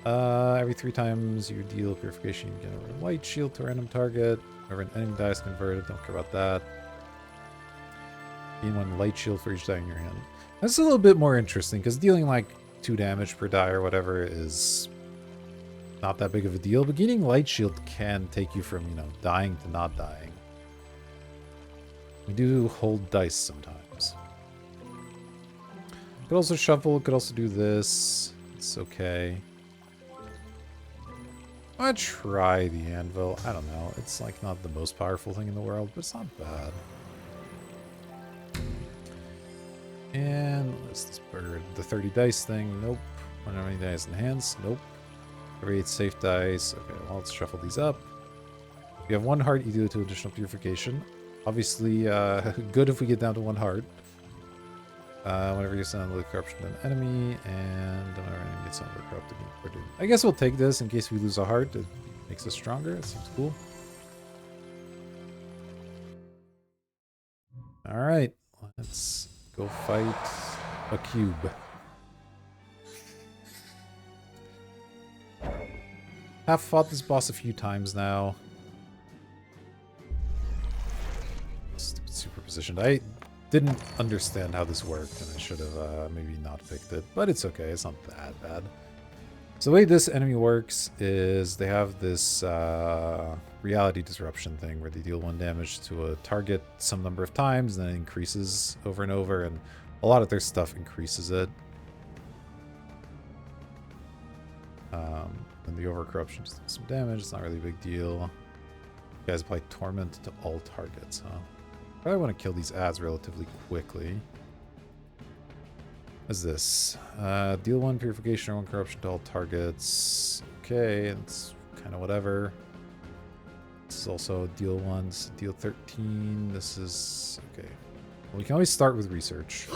Alright, every 3 times you deal purification, you get a light shield to a random target. Whenever an enemy die is converted, don't care about that. Gain 1 light shield for each die in your hand. That's a little bit more interesting, because dealing like 2 damage per die or whatever is not that big of a deal, but gaining light shield can take you from, you know, dying to not dying. We do hold dice sometimes. Could also shuffle, could also do this. It's okay. I'm gonna try the anvil. I don't know. It's like not the most powerful thing in the world, but it's not bad. And what's this bird? The 30 dice thing? Nope. When how many dice enhanced? Nope. Create safe dice. Okay, well, let's shuffle these up. If you have 1 heart, you do 2 additional purification. Obviously, good if we get down to 1 heart. Whenever you send the corruption to an enemy, and whenever an enemy gets under corrupted, I guess we'll take this in case we lose a heart. It makes us stronger. It seems cool. Alright, let's go fight a cube. Have fought this boss a few times now. Stupid superpositioned. I didn't understand how this worked, and I should have maybe not picked it, but it's okay. It's not that bad. So the way this enemy works is they have this reality disruption thing where they deal 1 damage to a target some number of times, and then it increases over and over, and a lot of their stuff increases it. And the overcorruption just does some damage. It's not really a big deal. You guys apply torment to all targets, huh? Probably want to kill these ads relatively quickly. What's this? Deal 1 purification or 1 corruption to all targets. Okay, it's kind of whatever. This is also deal 1, deal 13. This is... okay. Well, we can always start with research.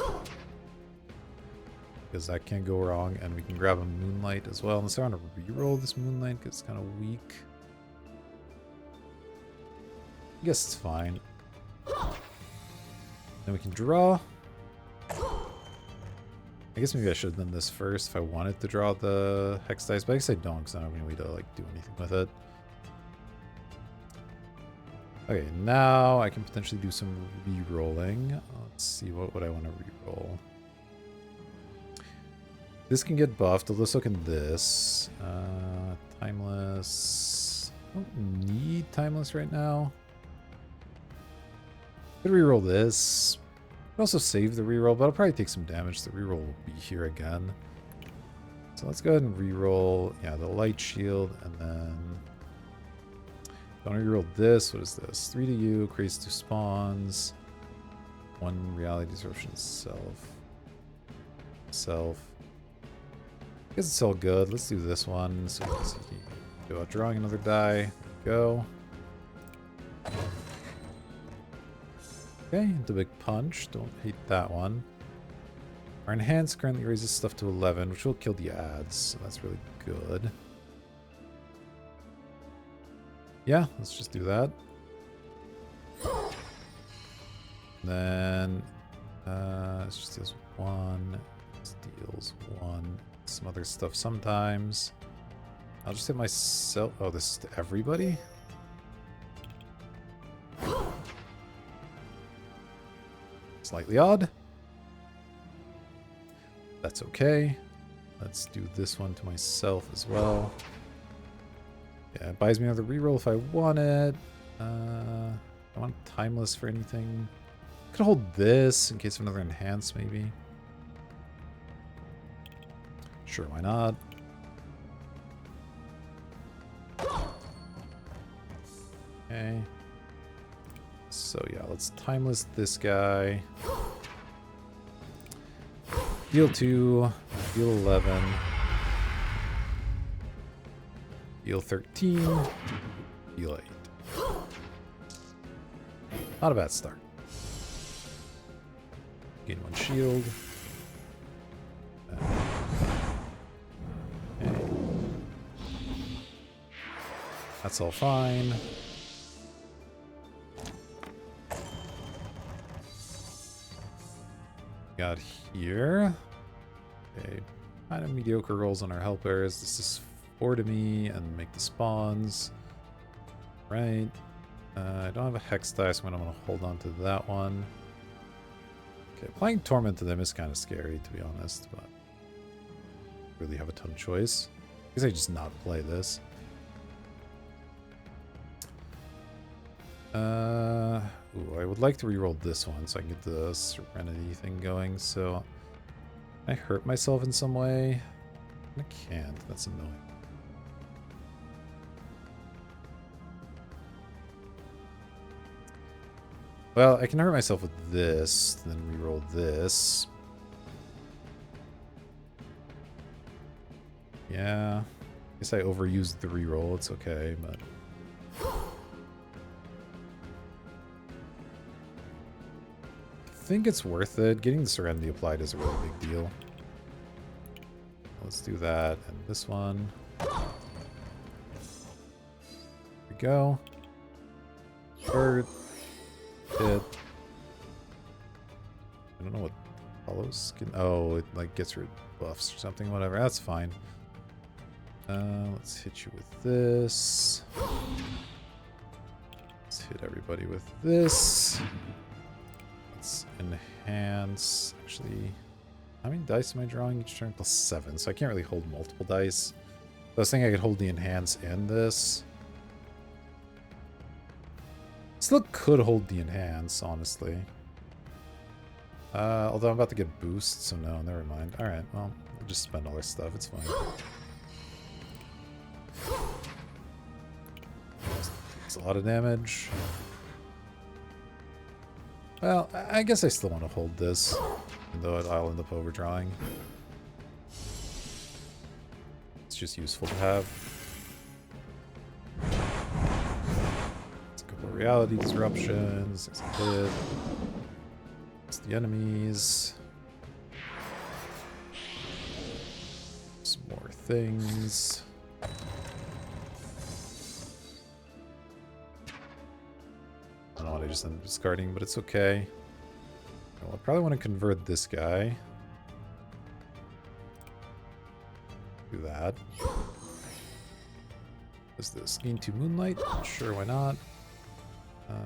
Because that can't go wrong. And we can grab a moonlight as well. Unless I want to reroll this moonlight because it's kind of weak. I guess it's fine. Then we can draw. I guess maybe I should have done this first if I wanted to draw the hex dice, but I guess I don't because I don't have any way to like do anything with it. Okay, now I can potentially do some re-rolling. Let's see, what would I want to re-roll? This can get buffed, although so can this. Timeless. I don't need Timeless right now. Could reroll this. Could also save the reroll, but I'll probably take some damage. The reroll will be here again. So let's go ahead and reroll. Yeah, the light shield, and then don't reroll this. What is this? 3 to you, creates 2 spawns. 1 reality disruption self. I guess it's all good. Let's do this one. So we can see. Go out drawing another die. Go. Okay, the big punch. Don't hate that one. Our enhance currently raises stuff to 11, which will kill the ads, so that's really good. Yeah, let's just do that. Then it just deals 1. This deals 1. Some other stuff sometimes. I'll just hit myself. Oh, this is to everybody? Slightly odd. That's okay. Let's do this one to myself as well. Yeah, it buys me another reroll if I want it. I want Timeless for anything. Could hold this in case of another enhance, maybe. Sure, why not? Okay. So yeah, let's Timeless this guy. Deal 2, deal 11, deal 13, deal 8. Not a bad start. Gain 1 shield. Okay. That's all fine. Got here. Okay, kind of mediocre rolls on our helpers. This is 4 to me and make the spawns. Right. I don't have a hex dice, so I'm going to hold on to that one. Okay, applying Torment to them is kind of scary, to be honest, but really have a ton of choice. I guess I just not play this. Ooh, I would like to reroll this one so I can get the Serenity thing going. So, can I hurt myself in some way? I can't. That's annoying. Well, I can hurt myself with this, then reroll this. Yeah. Guess I overused the reroll. It's okay, but I think it's worth it. Getting the Serenity applied is a really big deal. Let's do that and this one. There we go. Bird. Hit. I don't know what follows skin. Oh, it like gets rid of buffs or something. Whatever. That's fine. Let's hit you with this. Let's hit everybody with this. Let's enhance. Actually, how many dice am I drawing each turn? +7, so I can't really hold multiple dice. I was thinking I could hold the enhance and this. Still could hold the enhance, honestly. Although I'm about to get boost, so no, never mind. Alright, well, we'll just spend all our stuff, it's fine. It's a lot of damage. Well, I guess I still want to hold this, even though I'll end up overdrawing. It's just useful to have. Let's go for reality disruptions. There's a hit. It's the enemies. Some more things. I don't know what I just ended up discarding, but it's okay. Well, I probably want to convert this guy. Do that. Is this gain 2 Moonlight? Sure, why not? I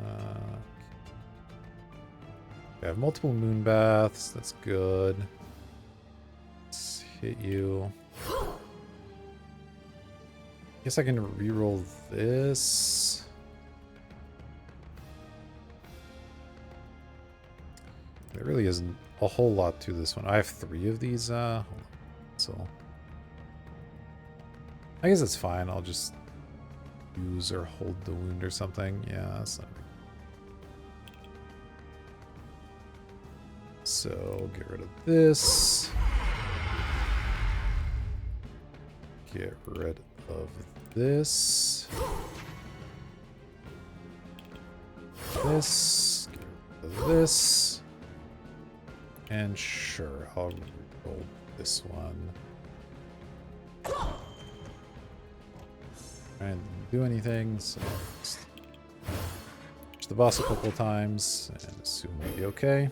have multiple moon baths. That's good. Let's hit you. Guess I can reroll this. There really isn't a whole lot to this one. I have 3 of these, so I guess it's fine. I'll just use or hold the wound or something. Yeah, that's not. So get rid of this. Get rid of this. This. Get rid of this. And sure, I'll roll this one. And do anything, so just push the boss a couple of times and assume we'll be okay.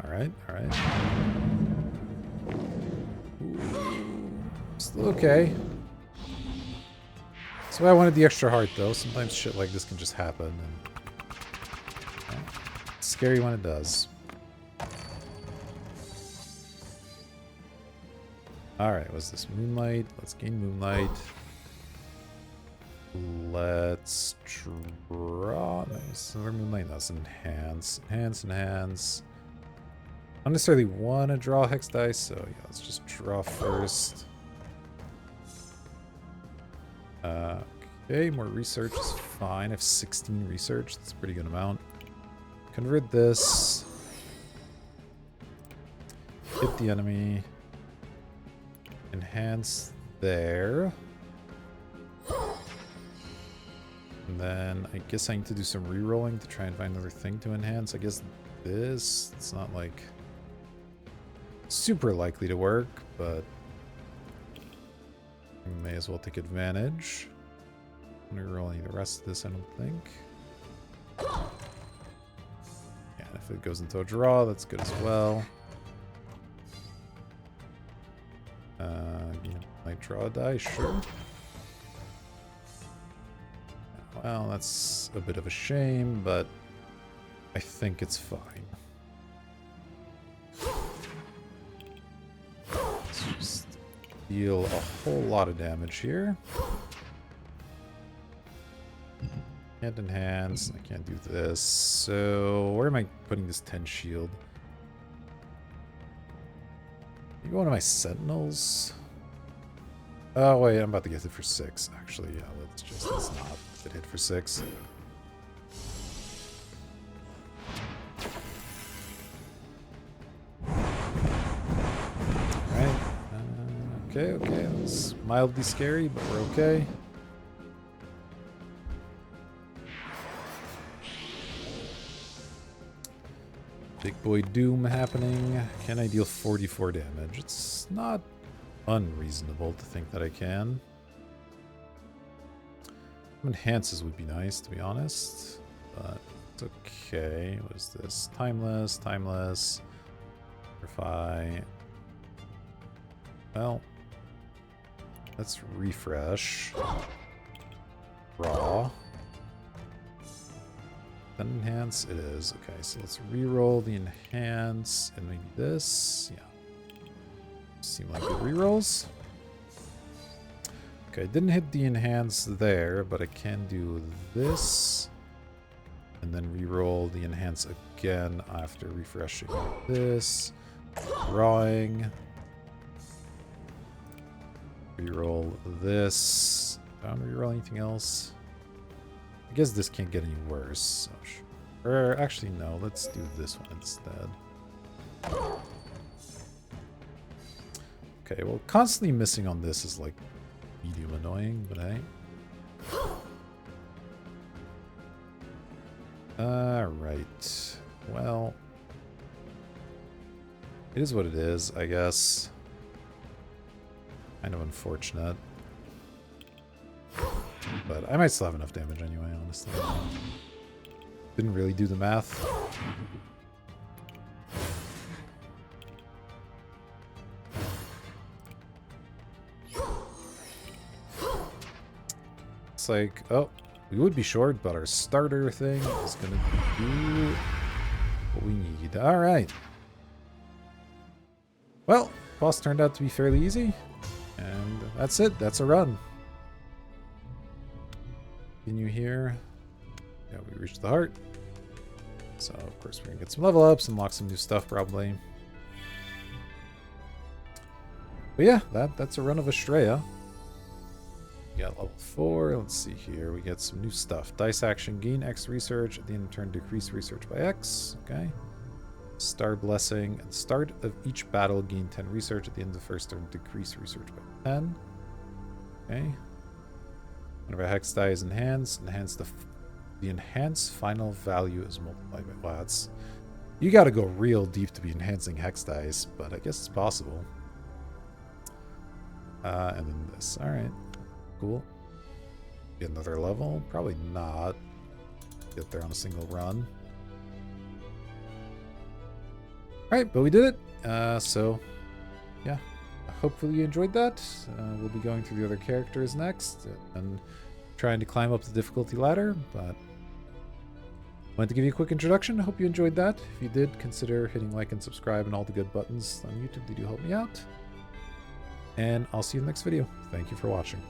Alright. Still okay. That's why I wanted the extra heart, though. Sometimes shit like this can just happen. And, it's scary when it does. Alright, what's this? Moonlight. Let's gain Moonlight. Let's draw. Nice. Another Moonlight. That's enhance. Enhance. I don't necessarily want to draw Hex dice, so yeah, let's just draw first. Okay, more research is fine. I have 16 research. That's a pretty good amount. Convert this. Hit the enemy. Enhance there. And then I guess I need to do some re-rolling to try and find another thing to enhance. I guess this, it's not like super likely to work, but we may as well take advantage. I'm re-rolling the rest of this, I don't think. Yeah, and if it goes into a draw, that's good as well. Might draw a die, sure. Well, that's a bit of a shame, but I think it's fine. Let's just deal a whole lot of damage here. Can't enhance, I can't do this. So, where am I putting this 10 shield? Maybe one of my sentinels? Oh, wait, I'm about to get it for 6, actually. Yeah, let's not get hit for 6. Okay, okay. That's mildly scary, but we're okay. Big boy doom happening. Can I deal 44 damage? It's not unreasonable to think that I can. Enhances would be nice, to be honest. But it's okay. What is this? Timeless, timeless. Verify. Well, let's refresh. Raw. Then enhance it is. Okay, so let's re-roll the enhance and maybe this. Yeah. Seem like good re-rolls. Okay, didn't hit the enhance there, but I can do this. And then re-roll the enhance again after refreshing this. Drawing. Reroll this. I don't reroll anything else. I guess this can't get any worse. So or actually, no. Let's do this one instead. Okay, well, constantly missing on this is like medium annoying, but hey. Alright. Well, it is what it is, I guess. Kind of unfortunate. But I might still have enough damage anyway, honestly. Didn't really do the math. It's like, oh, we would be short, but our starter thing is going to do what we need. Alright. Well, boss turned out to be fairly easy. And that's it. That's a run. Continue here. Yeah, we reached the heart. So, of course, we're going to get some level ups, unlock some new stuff, probably. But yeah, that's a run of Astrea. We got level 4. Let's see here. We get some new stuff. Dice action, gain X research. At the end of turn, decrease research by X. Okay. Star Blessing. At the start of each battle, gain 10 research. At the end of the first turn, decrease research by 10. Okay. Whenever a hex die is enhanced, the enhanced final value is multiplied by... Wow, that's... You gotta go real deep to be enhancing hex dice, but I guess it's possible. And then this. Alright. Cool. Get another level? Probably not. Get there on a single run. Alright, but we did it. So, yeah. Hopefully you enjoyed that. We'll be going through the other characters next and trying to climb up the difficulty ladder, but wanted to give you a quick introduction. I hope you enjoyed that. If you did, consider hitting like and subscribe and all the good buttons on YouTube. They do help me out. And I'll see you in the next video. Thank you for watching.